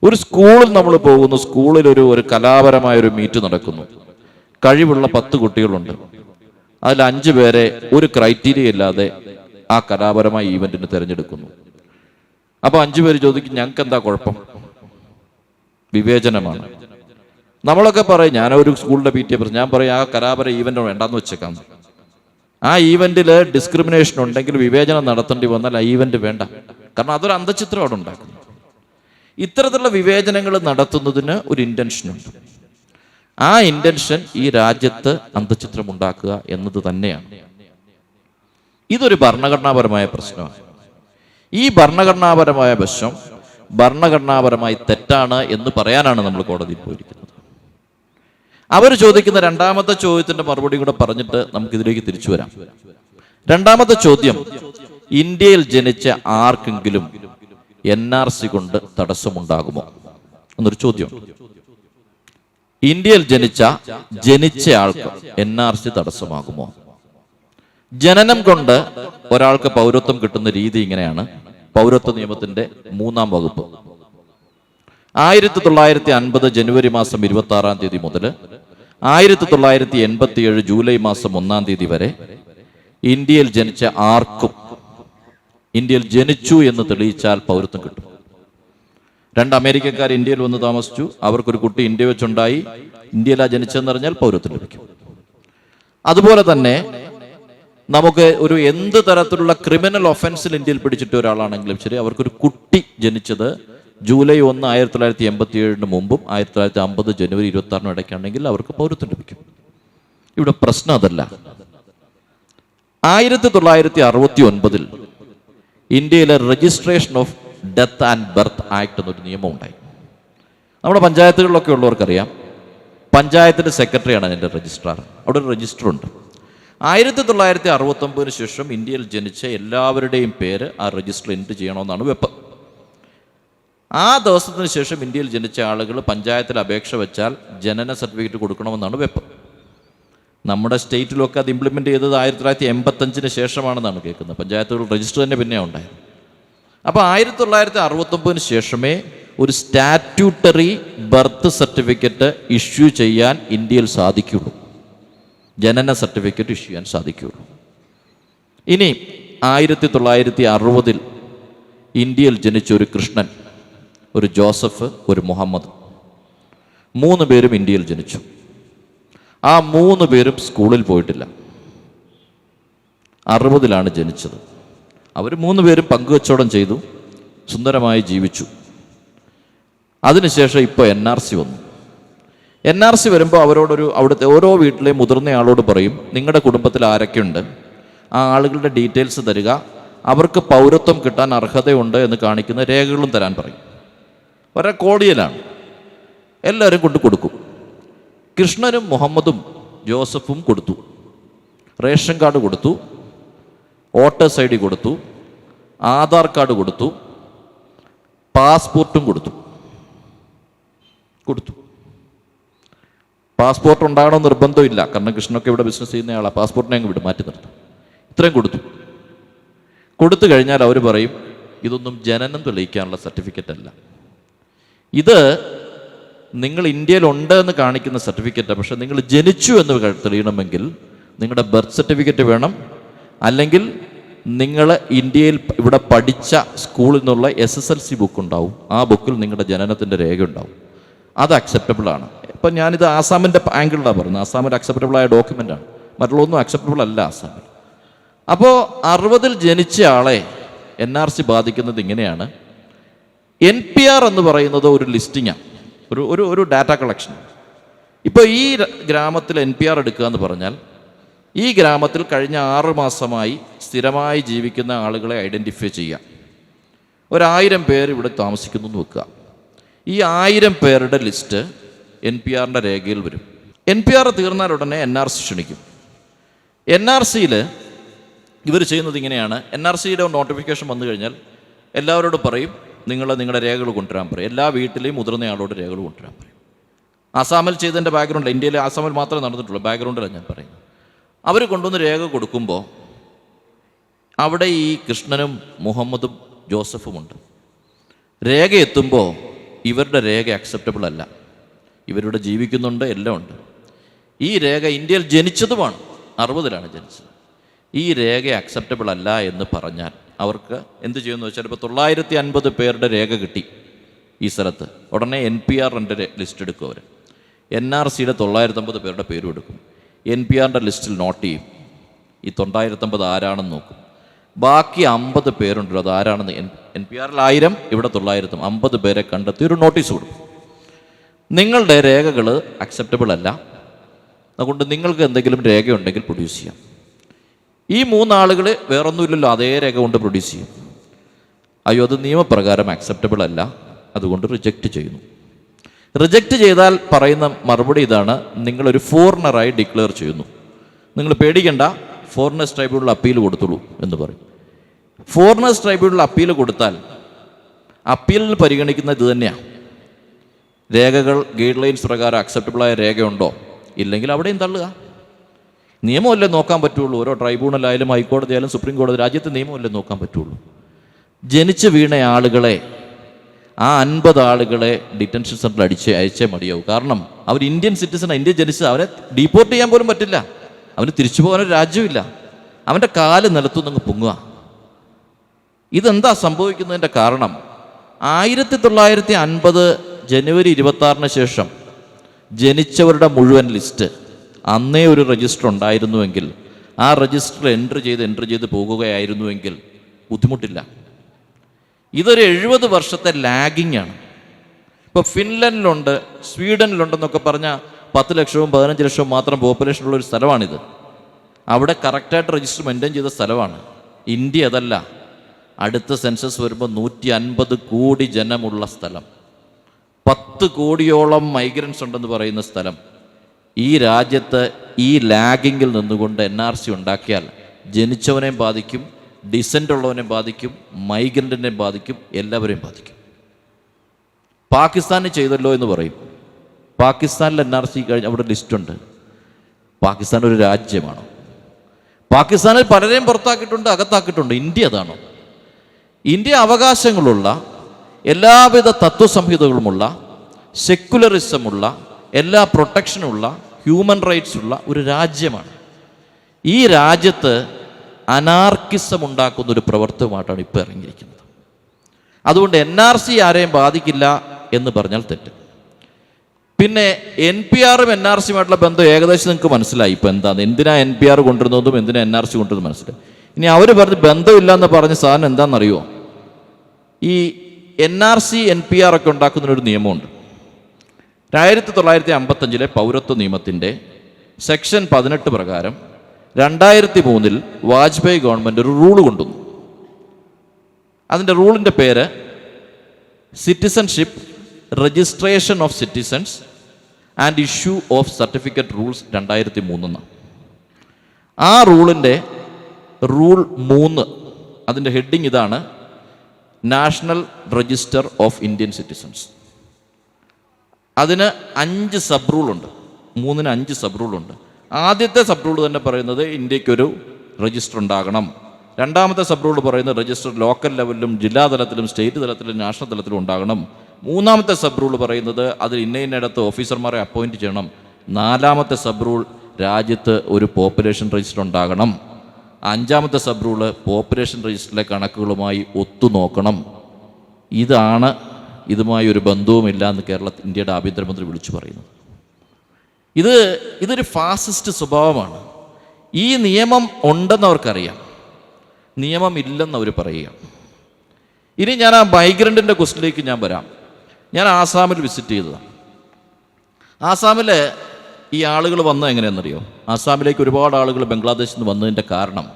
ഒരു സ്കൂളിൽ നമ്മൾ പോകുന്നു, സ്കൂളിൽ ഒരു കലാപരമായ ഒരു മീറ്റ് നടക്കുന്നു. കഴിവുള്ള 10 കുട്ടികളുണ്ട്. അതിൽ 5 പേരെ ഒരു ക്രൈറ്റീരിയ ഇല്ലാതെ ആ കലാപരമായ ഈവന്റിന് തിരഞ്ഞെടുക്കുന്നു. അപ്പൊ 5 പേര് ചോദിക്കും, ഞങ്ങൾക്ക് എന്താ കുഴപ്പം? വിവേചനമാണ്. നമ്മളൊക്കെ പറയും, ഞാനൊരു സ്കൂളിന്റെ PTA പ്രസിഡന്റ്, ഞാൻ പറയും ആ കലാപര ഈവന്റ് വേണ്ടാന്ന് വെച്ചേക്കാം. ആ ഈവന്റിൽ ഡിസ്ക്രിമിനേഷൻ ഉണ്ടെങ്കിൽ, വിവേചനം നടത്തേണ്ടി വന്നാൽ ആ ഈവന്റ് വേണ്ട. കാരണം അതൊരു അന്തഃഛിദ്രം അവിടെ ഉണ്ടാക്കുന്നു. ഇത്തരത്തിലുള്ള വിവേചനങ്ങൾ നടത്തുന്നതിന് ഒരു ഇന്റൻഷനുണ്ട്. ആ ഇന്റൻഷൻ ഈ രാജ്യത്ത് അന്തഃഛിദ്രം ഉണ്ടാക്കുക എന്നത് തന്നെയാണ്. ഇതൊരു ഭരണഘടനാപരമായ പ്രശ്നമാണ്. ഈ ഭരണഘടനാപരമായ പ്രശ്നം ഭരണഘടനാപരമായി തെറ്റാണ് എന്ന് പറയാനാണ് നമ്മൾ കോടതിയിൽ പോയിരിക്കുന്നത്. അവർ ചോദിക്കുന്ന 2ാമത്തെ ചോദ്യത്തിന്റെ മറുപടി കൂടെ പറഞ്ഞിട്ട് നമുക്കിതിലേക്ക് തിരിച്ചു വരാം. 2ാമത്തെ ചോദ്യം, ഇന്ത്യയിൽ ജനിച്ച ആർക്കെങ്കിലും NRC കൊണ്ട് തടസ്സമുണ്ടാകുമോ എന്നൊരു ചോദ്യം. ഇന്ത്യയിൽ ജനിച്ച ആൾക്ക് NRC തടസ്സമാകുമോ? ജനനം കൊണ്ട് ഒരാൾക്ക് പൗരത്വം കിട്ടുന്ന രീതി ഇങ്ങനെയാണ്. പൗരത്വ നിയമത്തിന്റെ 3-ാം വകുപ്പ് 1950 ജനുവരി മാസം 26-ാം തീയതി മുതൽ 1987 ജൂലൈ മാസം 1-ാം തീയതി വരെ ഇന്ത്യയിൽ ജനിച്ച ആർക്കും ഇന്ത്യയിൽ ജനിച്ചു എന്ന് തെളിയിച്ചാൽ പൗരത്വം കിട്ടും. 2 അമേരിക്കക്കാർ ഇന്ത്യയിൽ വന്ന് താമസിച്ചു, അവർക്കൊരു കുട്ടി ഇന്ത്യ വെച്ചുണ്ടായി, ഇന്ത്യയിലാ ജനിച്ചെന്ന് പറഞ്ഞാൽ പൗരത്വം ലഭിക്കും. അതുപോലെ തന്നെ നമുക്ക് എന്ത് തരത്തിലുള്ള ക്രിമിനൽ ഒഫൻസിൽ ഇന്ത്യയിൽ പിടിച്ചിട്ട് ഒരാളാണെങ്കിലും ശരി, അവർക്കൊരു കുട്ടി ജനിച്ചത് ജൂലൈ 1, 1987 മുമ്പും 1950 ജനുവരി 26 ഇടയ്ക്കാണെങ്കിൽ അവർക്ക് പൗരത്വം ലഭിക്കും. ഇവിടെ പ്രശ്നം അതല്ല. 1969 ഇന്ത്യയിലെ registration of death and birth act എന്നൊരു നിയമം ഉണ്ടായി. നമ്മുടെ പഞ്ചായത്തുകളിലൊക്കെ ഉള്ളവർക്കറിയാം, പഞ്ചായത്തിന്റെ സെക്രട്ടറിയാണ് അതിൻ്റെ രജിസ്ട്രാർ. അവിടെ ഒരു രജിസ്റ്റർ ഉണ്ട്. 1969 ശേഷം ഇന്ത്യയിൽ ജനിച്ച എല്ലാവരുടെയും പേര് ആ രജിസ്റ്ററിൽ എൻട്രി ചെയ്യണമെന്നാണ് വെപ്പ്. ആ ദിവസത്തിന് ശേഷം ഇന്ത്യയിൽ ജനിച്ച ആളുകൾ പഞ്ചായത്തിൽ അപേക്ഷ വെച്ചാൽ ജനന സർട്ടിഫിക്കറ്റ് കൊടുക്കണമെന്നാണ് വെപ്പ്. നമ്മുടെ സ്റ്റേറ്റിലൊക്കെ അത് ഇംപ്ലിമെന്റ് ചെയ്തത് 1985 ശേഷമാണെന്നാണ് കേൾക്കുന്നത്. പഞ്ചായത്തുകൾ രജിസ്റ്റർ തന്നെ പിന്നെ ഉണ്ടായത്. അപ്പോൾ 1969 ശേഷമേ ഒരു സ്റ്റാറ്റ്യൂട്ടറി ബർത്ത് സർട്ടിഫിക്കറ്റ് ഇഷ്യൂ ചെയ്യാൻ ഇന്ത്യയിൽ സാധിക്കുള്ളൂ. ജനന സർട്ടിഫിക്കറ്റ് ഇഷ്യൂ ചെയ്യാൻ സാധിക്കുള്ളൂ. ഇനി 1960 ഇന്ത്യയിൽ ജനിച്ച ഒരു കൃഷ്ണൻ, ഒരു ജോസഫ്, ഒരു മുഹമ്മദ്, 3 പേരും ഇന്ത്യയിൽ ജനിച്ചു. ആ 3 പേരും സ്കൂളിൽ പോയിട്ടില്ല. 60 ജനിച്ചത്. അവർ 3 പേരും പങ്കുവെച്ചോടം ചെയ്തു, സുന്ദരമായി ജീവിച്ചു. അതിനുശേഷം ഇപ്പോൾ NRC വന്നു. NRC വരുമ്പോൾ അവിടുത്തെ ഓരോ വീട്ടിലെ മുതിർന്ന ആളോട് പറയും, നിങ്ങളുടെ കുടുംബത്തിൽ ആരൊക്കെയുണ്ട്, ആ ആളുകളുടെ ഡീറ്റെയിൽസ് തരിക, അവർക്ക് പൗരത്വം കിട്ടാൻ അർഹതയുണ്ട് എന്ന് കാണിക്കുന്ന രേഖകളും തരാൻ പറയും. വളരെ കോടിയലാണ്. എല്ലാവരും കൊണ്ട് കൊടുക്കും. കൃഷ്ണനും മുഹമ്മദും ജോസഫും കൊടുത്തു. റേഷൻ കാർഡ് കൊടുത്തു, വോട്ടേഴ്സ് ID കൊടുത്തു, ആധാർ കാർഡ് കൊടുത്തു, പാസ്പോർട്ടും കൊടുത്തു. പാസ്പോർട്ട് ഉണ്ടാകണമെന്ന് നിർബന്ധമില്ല, കാരണം കൃഷ്ണനൊക്കെ ഇവിടെ ബിസിനസ് ചെയ്യുന്നയാളാണ്, പാസ്പോർട്ടിനെ അങ്ങ് വിടും, മാറ്റി നിർത്തും. ഇത്രയും കൊടുത്തു കഴിഞ്ഞാൽ അവർ പറയും, ഇതൊന്നും ജനനം തെളിയിക്കാനുള്ള സർട്ടിഫിക്കറ്റ് അല്ല, ഇത് നിങ്ങൾ ഇന്ത്യയിലുണ്ട് എന്ന് കാണിക്കുന്ന സർട്ടിഫിക്കറ്റാണ്. പക്ഷെ നിങ്ങൾ ജനിച്ചു എന്ന് തെളിയണമെങ്കിൽ നിങ്ങളുടെ ബർത്ത് സർട്ടിഫിക്കറ്റ് വേണം, അല്ലെങ്കിൽ നിങ്ങൾ ഇന്ത്യയിൽ ഇവിടെ പഠിച്ച സ്കൂളിൽ നിന്നുള്ള SSLC ബുക്ക് ഉണ്ടാവും, ആ ബുക്കിൽ നിങ്ങളുടെ ജനനത്തിൻ്റെ രേഖ ഉണ്ടാവും. അത് അക്സെപ്റ്റബിൾ ആണ്. ഇപ്പം ഞാനിത് ആസാമിൻ്റെ ആംഗിളിലാണ് പറയുന്നത്. ആസാമിൽ അക്സെപ്റ്റബിളായ ഡോക്യുമെൻ്റാണ്, മറ്റുള്ളതൊന്നും അക്സെപ്റ്റബിൾ അല്ല ആസാമിൽ. അപ്പോൾ 60 ജനിച്ച ആളെ NRC ബാധിക്കുന്നത് ഇങ്ങനെയാണ്. NPR എന്ന് പറയുന്നത് ഒരു ലിസ്റ്റിങ്ങാണ്, ഒരു ഡാറ്റ കളക്ഷൻ. ഇപ്പോൾ ഈ ഗ്രാമത്തിൽ NPR എടുക്കുക എന്ന് പറഞ്ഞാൽ, ഈ ഗ്രാമത്തിൽ കഴിഞ്ഞ 6 മാസമായി സ്ഥിരമായി ജീവിക്കുന്ന ആളുകളെ ഐഡൻറ്റിഫൈ ചെയ്യുക. 1000 പേര് ഇവിടെ താമസിക്കുന്നു എന്ന് വെക്കുക. ഈ 1000 പേരുടെ ലിസ്റ്റ് NPRൻ്റെ രേഖയിൽ വരും. NPR തീർന്നാൽ ഉടനെ NRC ക്ഷണിക്കും. NRCയിൽ ഇവർ ചെയ്യുന്നത് ഇങ്ങനെയാണ്. NRCയുടെ നോട്ടിഫിക്കേഷൻ വന്നു കഴിഞ്ഞാൽ എല്ലാവരോടും പറയും, നിങ്ങളുടെ രേഖകൾ കൊണ്ടുവരാൻ പറയും. എല്ലാ വീട്ടിലെയും മുതിർന്നയാളോട് രേഖകൾ കൊണ്ടുവരാൻ പറയും. ആസാമിൽ ചെയ്തതിൻ്റെ ബാക്ക്ഗ്രൗണ്ട്, ഇന്ത്യയിൽ ആസാമിൽ മാത്രമേ നടന്നിട്ടുള്ളൂ, ബാക്ക്ഗ്രൗണ്ടിലാണ് ഞാൻ പറയുന്നത്. അവർ കൊണ്ടുവന്ന് രേഖ കൊടുക്കുമ്പോൾ അവിടെ ഈ കൃഷ്ണനും മുഹമ്മദും ജോസഫുമുണ്ട്. രേഖ എത്തുമ്പോൾ ഇവരുടെ രേഖ അക്സെപ്റ്റബിൾ അല്ല, ഇവരിവിടെ ജീവിക്കുന്നുണ്ട്, എല്ലാം ഉണ്ട്. ഈ രേഖ ഇന്ത്യയിൽ ജനിച്ചതുമാണ്, 60 ജനിച്ചത്. ഈ രേഖ അക്സെപ്റ്റബിൾ അല്ല എന്ന് പറഞ്ഞാൽ അവർക്ക് എന്ത് ചെയ്യുമെന്ന് വെച്ചാൽ, ഇപ്പോൾ 950 പേരുടെ രേഖ കിട്ടി ഈ സ്ഥലത്ത്, ഉടനെ NPRൻ്റെ ലിസ്റ്റ് എടുക്കും. അവർ NRCയുടെ 950 പേരുടെ പേരും എടുക്കും, NPRൻ്റെ ലിസ്റ്റിൽ നോട്ട് ചെയ്യും. ഈ 950 ആരാണെന്ന് നോക്കും. ബാക്കി 50 പേരുണ്ടല്ലോ, അത് ആരാണെന്ന് NPRൽ 1000, ഇവിടെ 900, 50 പേരെ കണ്ടെത്തി ഒരു നോട്ടീസ് കൊടുക്കും. നിങ്ങളുടെ രേഖകൾ അക്സെപ്റ്റബിൾ അല്ല, അതുകൊണ്ട് നിങ്ങൾക്ക് എന്തെങ്കിലും രേഖയുണ്ടെങ്കിൽ പ്രൊഡ്യൂസ് ചെയ്യാം. ഈ 3 ആളുകൾ വേറൊന്നുമില്ലല്ലോ, അതേ രേഖ കൊണ്ട് പ്രൊഡ്യൂസ് ചെയ്യും. അയ്യോ, അത് നിയമപ്രകാരം അക്സെപ്റ്റബിൾ അല്ല, അതുകൊണ്ട് റിജക്റ്റ് ചെയ്യുന്നു. റിജക്റ്റ് ചെയ്താൽ പറയുന്ന മറുപടി ഇതാണ്, നിങ്ങളൊരു ഫോറിനറായി ഡിക്ലെയർ ചെയ്യുന്നു, നിങ്ങൾ പേടിക്കണ്ട, ഫോറിനേഴ്സ് ട്രൈബ്യൂണൽ അപ്പീൽ കൊടുത്തുള്ളൂ എന്ന് പറയും. ഫോറിനേഴ്സ് ട്രൈബ്യൂണൽ അപ്പീൽ കൊടുത്താൽ അപ്പീലിൽ പരിഗണിക്കുന്നത് ഇത് തന്നെയാണ്. രേഖകൾ ഗൈഡ് ലൈൻസ് പ്രകാരം അക്സെപ്റ്റബിളായ രേഖയുണ്ടോ, ഇല്ലെങ്കിൽ അവിടെയും തള്ളുക. നിയമമല്ലേ നോക്കാൻ പറ്റുള്ളൂ. ഓരോ ട്രൈബ്യൂണലായാലും ഹൈക്കോടതി ആയാലും സുപ്രീം കോടതി, രാജ്യത്തെ നിയമമല്ലേ നോക്കാൻ പറ്റുള്ളൂ. ജനിച്ച് വീണ ആളുകളെ, ആ 50 ആളുകളെ ഡിറ്റൻഷൻ സെൻറ്ററിൽ അയച്ചേ മതിയാവും. കാരണം അവർ ഇന്ത്യൻ സിറ്റിസണാണ്, ഇന്ത്യ ജനിച്ചത്. അവരെ ഡീപ്പോർട്ട് ചെയ്യാൻ പോലും പറ്റില്ല, അവന് തിരിച്ചു പോകാനൊരു രാജ്യമില്ല. അവൻ്റെ കാല് നിലത്തുനിന്ന് പൊങ്ങുക. ഇതെന്താ സംഭവിക്കുന്നതിൻ്റെ കാരണം, 1950 ജനുവരി 26 ശേഷം ജനിച്ചവരുടെ മുഴുവൻ ലിസ്റ്റ് അന്നേ ഒരു രജിസ്റ്റർ ഉണ്ടായിരുന്നുവെങ്കിൽ, ആ രജിസ്റ്ററിൽ എൻട്രി ചെയ്ത് പോകുകയായിരുന്നുവെങ്കിൽ ബുദ്ധിമുട്ടില്ല. ഇതൊരു 70 വർഷത്തെ ലാഗിങ് ആണ്. ഇപ്പോൾ ഫിൻലൻഡിലുണ്ട്, സ്വീഡനിലുണ്ടെന്നൊക്കെ പറഞ്ഞാൽ 10 ലക്ഷവും 15 ലക്ഷവും മാത്രം പോപ്പുലേഷനുള്ള ഒരു സ്ഥലമാണിത്. അവിടെ കറക്റ്റായിട്ട് രജിസ്റ്റർ മെയിൻറ്റെയിൻ ചെയ്ത സ്ഥലമാണ്. ഇന്ത്യ അതല്ല. അടുത്ത സെൻസസ് വരുമ്പോൾ 150 കോടി ജനമുള്ള സ്ഥലം, 10 കോടിയോളം മൈഗ്രൻസ് ഉണ്ടെന്ന് പറയുന്ന സ്ഥലം. ഈ രാജ്യത്ത് ഈ ലാഗിങ്ങിൽ നിന്നുകൊണ്ട് NRC ഉണ്ടാക്കിയാൽ ജനിച്ചവനെയും ബാധിക്കും, ഡിസെൻ്റ് ഉള്ളവനെയും ബാധിക്കും, മൈഗ്രൻറ്റിനെയും ബാധിക്കും, എല്ലാവരെയും ബാധിക്കും. പാകിസ്ഥാനിൽ ചെയ്തല്ലോ എന്ന് പറയും. പാകിസ്ഥാനിൽ NRC കഴിഞ്ഞ അവിടെ ലിസ്റ്റുണ്ട്. പാകിസ്ഥാൻ ഒരു രാജ്യമാണോ? പാകിസ്ഥാനിൽ പലരെയും പുറത്താക്കിയിട്ടുണ്ട്, അകത്താക്കിയിട്ടുണ്ട്. ഇന്ത്യ അതാണോ? ഇന്ത്യ അവകാശങ്ങളുള്ള, എല്ലാവിധ തത്വസംഹിതകളുമുള്ള, സെക്കുലറിസമുള്ള, എല്ലാ പ്രൊട്ടക്ഷനുള്ള, ഹ്യൂമൻ റൈറ്റ്സ് ഉള്ള ഒരു രാജ്യമാണ്. ഈ രാജ്യത്ത് അനാർക്കിസം ഉണ്ടാക്കുന്ന ഒരു പ്രവർത്തനമായിട്ടാണ് ഇപ്പോൾ ഇറങ്ങിയിരിക്കുന്നത്. അതുകൊണ്ട് NRC ആരെയും ബാധിക്കില്ല എന്ന് പറഞ്ഞാൽ തെറ്റ്. പിന്നെ NPRും NRCയുമായിട്ടുള്ള ബന്ധം ഏകദേശം നിങ്ങൾക്ക് മനസ്സിലായി. ഇപ്പോൾ എന്താണ്, എന്തിനാ NPR കൊണ്ടുവരുന്നതും എന്തിനാ NRC കൊണ്ടുവരുന്നത് മനസ്സിലായി. ഇനി അവർ പറഞ്ഞ് ബന്ധമില്ല എന്ന് പറഞ്ഞ സാധനം എന്താണെന്നറിയോ? ഈ NRC NPR ഒക്കെ ഉണ്ടാക്കുന്നൊരു നിയമമുണ്ട്. 1955 പൗരത്വ നിയമത്തിൻ്റെ സെക്ഷൻ 18 പ്രകാരം 2003 വാജ്പേയി ഗവൺമെൻറ് ഒരു റൂള് കൊണ്ടുവന്നു. അതിൻ്റെ റൂളിൻ്റെ പേര് citizenship registration of citizens and issue of certificate rules 2003. ആ റൂളിൻ്റെ റൂൾ 3 അതിൻ്റെ ഹെഡിങ് ഇതാണ്: national register of Indian citizens. അതിന് 5 സബ് റൂളുണ്ട്. 3-ന് 5 സബ് റൂളുണ്ട്. ആദ്യത്തെ സബ് റൂൾ തന്നെ പറയുന്നത് ഇന്ത്യക്കൊരു രജിസ്റ്റർ ഉണ്ടാകണം. രണ്ടാമത്തെ സബ് റൂൾ പറയുന്നത് രജിസ്റ്റർ ലോക്കൽ ലെവലിലും ജില്ലാതലത്തിലും സ്റ്റേറ്റ് തലത്തിലും നാഷണൽ തലത്തിലും ഉണ്ടാകണം. മൂന്നാമത്തെ സബ് റൂൾ പറയുന്നത് അതിൽ ഇന്നയിടത്ത് ഓഫീസർമാരെ അപ്പോയിൻറ്റ് ചെയ്യണം. 4ാമത്തെ സബ് റൂൾ രാജ്യത്ത് ഒരു പോപ്പുലേഷൻ രജിസ്റ്റർ ഉണ്ടാകണം. 5ാമത്തെ സബ് റൂള് പോപ്പുലേഷൻ രജിസ്റ്ററിലെ കണക്കുകളുമായി ഒത്തുനോക്കണം. ഇതാണ് ഇതുമായി ഒരു ബന്ധവുമില്ല എന്ന് ഇന്ത്യയുടെ ആഭ്യന്തരമന്ത്രി വിളിച്ചു പറയുന്നത്. ഇതൊരു ഫാസിസ്റ്റ് സ്വഭാവമാണ്. ഈ നിയമം ഉണ്ടെന്നവർക്കറിയാം, നിയമം ഇല്ലെന്നവർ പറയുക. ഇനി ഞാൻ ആ മൈഗ്രൻറ്റിൻ്റെ ക്വസ്റ്റിലേക്ക് ഞാൻ വരാം. ഞാൻ ആസാമിൽ വിസിറ്റ് ചെയ്തതാണ്. ആസാമിൽ ഈ ആളുകൾ വന്നത് എങ്ങനെയാണെന്നറിയോ? ആസാമിലേക്ക് ഒരുപാട് ആളുകൾ ബംഗ്ലാദേശിൽ നിന്ന് വന്നതിൻ്റെ കാരണം,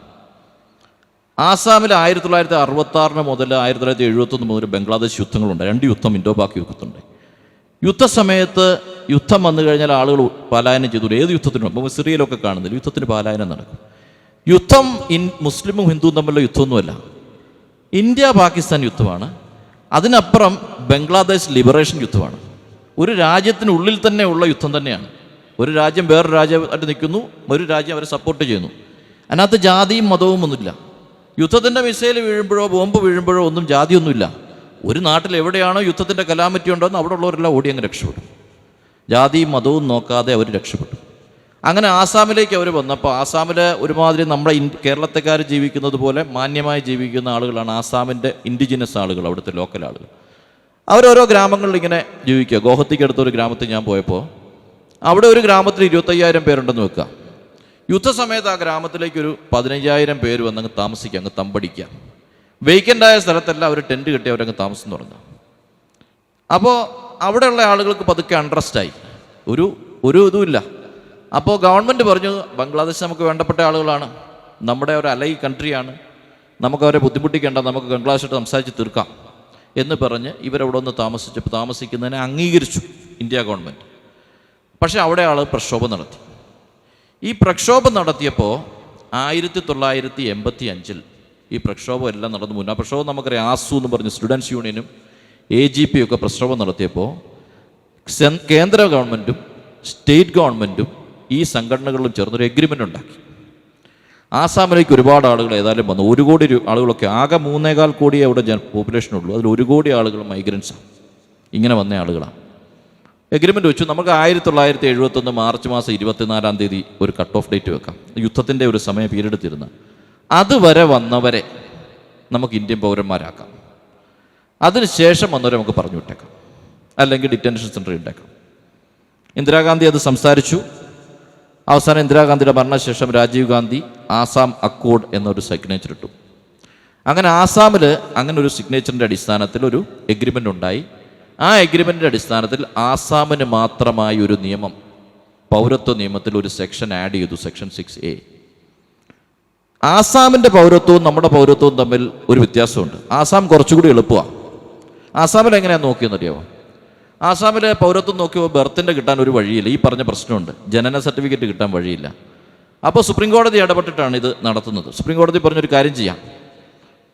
ആസാമിൽ 1966 മുതൽ 1971 മുതൽ ബംഗ്ലാദേശ് യുദ്ധങ്ങളുണ്ട്. 2 യുദ്ധം, ഇൻഡോ പാക് യുദ്ധമുണ്ട്. യുദ്ധസമയത്ത് യുദ്ധം വന്നു കഴിഞ്ഞാൽ ആളുകൾ പലായനം ചെയ്തു. ഏത് യുദ്ധത്തിനും, അപ്പോൾ സിറിയയിലൊക്കെ കാണുന്നില്ല, യുദ്ധത്തിന് പലായനം നടക്കും. യുദ്ധം മുസ്ലിമും ഹിന്ദുവും തമ്മിലുള്ള യുദ്ധമൊന്നുമല്ല, ഇന്ത്യ പാകിസ്ഥാൻ യുദ്ധമാണ്. അതിനപ്പുറം ബംഗ്ലാദേശ് ലിബറേഷൻ യുദ്ധമാണ്. ഒരു രാജ്യത്തിനുള്ളിൽ തന്നെ ഉള്ള യുദ്ധം തന്നെയാണ്. ഒരു രാജ്യം വേറൊരു രാജ്യമായിട്ട് നിൽക്കുന്നു, ഒരു രാജ്യം അവരെ സപ്പോർട്ട് ചെയ്യുന്നു. അതിനകത്ത് ജാതിയും മതവും ഒന്നുമില്ല. യുദ്ധത്തിൻ്റെ മിസൈൽ വീഴുമ്പോഴോ ബോംബ് വീഴുമ്പോഴോ ഒന്നും ജാതിയൊന്നുമില്ല. ഒരു നാട്ടിൽ എവിടെയാണോ യുദ്ധത്തിൻ്റെ കലാമിറ്റി ഉണ്ടോയെന്ന് അവിടെ ഉള്ളവരെല്ലാം ഓടി അങ്ങ് രക്ഷപ്പെടും. ജാതിയും മതവും നോക്കാതെ അവർ രക്ഷപ്പെട്ടു. അങ്ങനെ ആസാമിലേക്ക് അവർ വന്നപ്പോൾ, ആസാമിൽ ഒരുമാതിരി നമ്മുടെ കേരളത്തെക്കാർ ജീവിക്കുന്നത് പോലെ മാന്യമായി ജീവിക്കുന്ന ആളുകളാണ് ആസാമിൻ്റെ ഇൻഡിജിനസ് ആളുകൾ, അവിടുത്തെ ലോക്കൽ ആളുകൾ. അവരോരോ ഗ്രാമങ്ങളിൽ ഇങ്ങനെ ജീവിക്കുക. ഗോഹത്തിക്ക് അടുത്തൊരു ഗ്രാമത്തിൽ ഞാൻ പോയപ്പോൾ അവിടെ ഒരു ഗ്രാമത്തിൽ 25,000 പേരുണ്ടെന്ന് വെക്കുക. യുദ്ധസമയത്ത് ആ ഗ്രാമത്തിലേക്ക് ഒരു 15,000 പേര് വന്നങ്ങ് താമസിക്കുക, അങ്ങ് തമ്പടിക്കുക. വേക്കൻ്റായ സ്ഥലത്തെല്ലാം അവർ ടെൻറ്റ് കെട്ടി അവരങ്ങ് താമസം തുടങ്ങുക. അപ്പോൾ അവിടെയുള്ള ആളുകൾക്ക് പതുക്കെ അണ്ടർസ്റ്റായി, ഒരു ഇതുമില്ല. അപ്പോൾ ഗവൺമെൻറ് പറഞ്ഞു, ബംഗ്ലാദേശ് നമുക്ക് വേണ്ടപ്പെട്ട ആളുകളാണ്, നമ്മുടെ ഒരു അലൈ കൺട്രിയാണ്, നമുക്കവരെ ബുദ്ധിമുട്ടിക്കേണ്ട, നമുക്ക് ബംഗ്ലാദേശായിട്ട് സംസാരിച്ച് തീർക്കാം എന്ന് പറഞ്ഞ് ഇവരവിടെ ഒന്ന് താമസിക്കുന്നതിനെ അംഗീകരിച്ചു ഇന്ത്യ ഗവൺമെൻറ്. പക്ഷേ അവിടെ ആൾ പ്രക്ഷോഭം നടത്തി. ഈ പ്രക്ഷോഭം നടത്തിയപ്പോൾ 1985 ഈ പ്രക്ഷോഭം എല്ലാം നടന്നു. മുന്നേ പ്രക്ഷോഭം നമുക്കറിയാം, ആസു എന്ന് പറഞ്ഞ് സ്റ്റുഡൻസ് യൂണിയനും AGP ഒക്കെ പ്രക്ഷോഭം നടത്തിയപ്പോൾ കേന്ദ്ര ഗവൺമെൻറ്റും സ്റ്റേറ്റ് ഗവൺമെൻറ്റും ഈ സംഘടനകളിലും ചേർന്നൊരു എഗ്രിമെൻ്റ് ഉണ്ടാക്കി. ആസാമിലേക്ക് ഒരുപാട് ആളുകൾ ഏതായാലും വന്നു. 1 കോടി ആളുകളൊക്കെ, ആകെ 3.25 കോടിയേ അവിടെ പോപ്പുലേഷൻ ഉള്ളൂ. അതിൽ 1 കോടി ആളുകൾ മൈഗ്രൻസാണ്. ഇങ്ങനെ വന്ന ആളുകളാണ്. എഗ്രിമെൻ്റ് വെച്ചു. നമുക്ക് 1971 മാർച്ച് മാസം 24-ാം തീയതി ഒരു കട്ട് ഓഫ് ഡേറ്റ് വെക്കാം, യുദ്ധത്തിൻ്റെ ഒരു സമയം പീരീഡ് തീർന്ന്. അതുവരെ വന്നവരെ നമുക്ക് ഇന്ത്യൻ പൗരന്മാരാക്കാം. അതിനുശേഷം വന്നവരെ നമുക്ക് പറഞ്ഞു വിട്ടേക്കാം, അല്ലെങ്കിൽ ഡിറ്റൻഷൻ സെൻ്ററിൽ ഉണ്ടാക്കാം. ഇന്ദിരാഗാന്ധി അത് സംസാരിച്ചു. അവസാനം ഇന്ദിരാഗാന്ധിയുടെ മരണശേഷം രാജീവ് ഗാന്ധി ആസാം അക്കോർഡ് എന്നൊരു സിഗ്നേച്ചർ ഇട്ടു. അങ്ങനെ ആസാമിൽ അങ്ങനെ ഒരു സിഗ്നേച്ചറിൻ്റെ അടിസ്ഥാനത്തിൽ ഒരു എഗ്രിമെൻ്റ് ഉണ്ടായി. ആ എഗ്രിമെൻറ്റിൻ്റെ അടിസ്ഥാനത്തിൽ ആസാമിന് മാത്രമായി ഒരു നിയമം, പൗരത്വ നിയമത്തിൽ ഒരു സെക്ഷൻ ആഡ് ചെയ്തു, സെക്ഷൻ 6A. ആസാമിൻ്റെ പൗരത്വവും നമ്മുടെ പൗരത്വവും തമ്മിൽ ഒരു വ്യത്യാസമുണ്ട്. ആസാം കുറച്ചുകൂടി എളുപ്പമാണ്. ആസാമിൽ എങ്ങനെയാണ് നോക്കിയെന്നറിയാമോ? ആസാമിലെ പൗരത്വം നോക്കിയപ്പോൾ ബർത്തിൻ്റെ കിട്ടാൻ ഒരു വഴിയില്ല. ഈ പറഞ്ഞ പ്രശ്നമുണ്ട്, ജനന സർട്ടിഫിക്കറ്റ് കിട്ടാൻ വഴിയില്ല. അപ്പോൾ സുപ്രീം കോടതി ഇടപെട്ടിട്ടാണ് ഇത് നടത്തുന്നത്. സുപ്രീം കോടതി പറഞ്ഞൊരു കാര്യം ചെയ്യാം,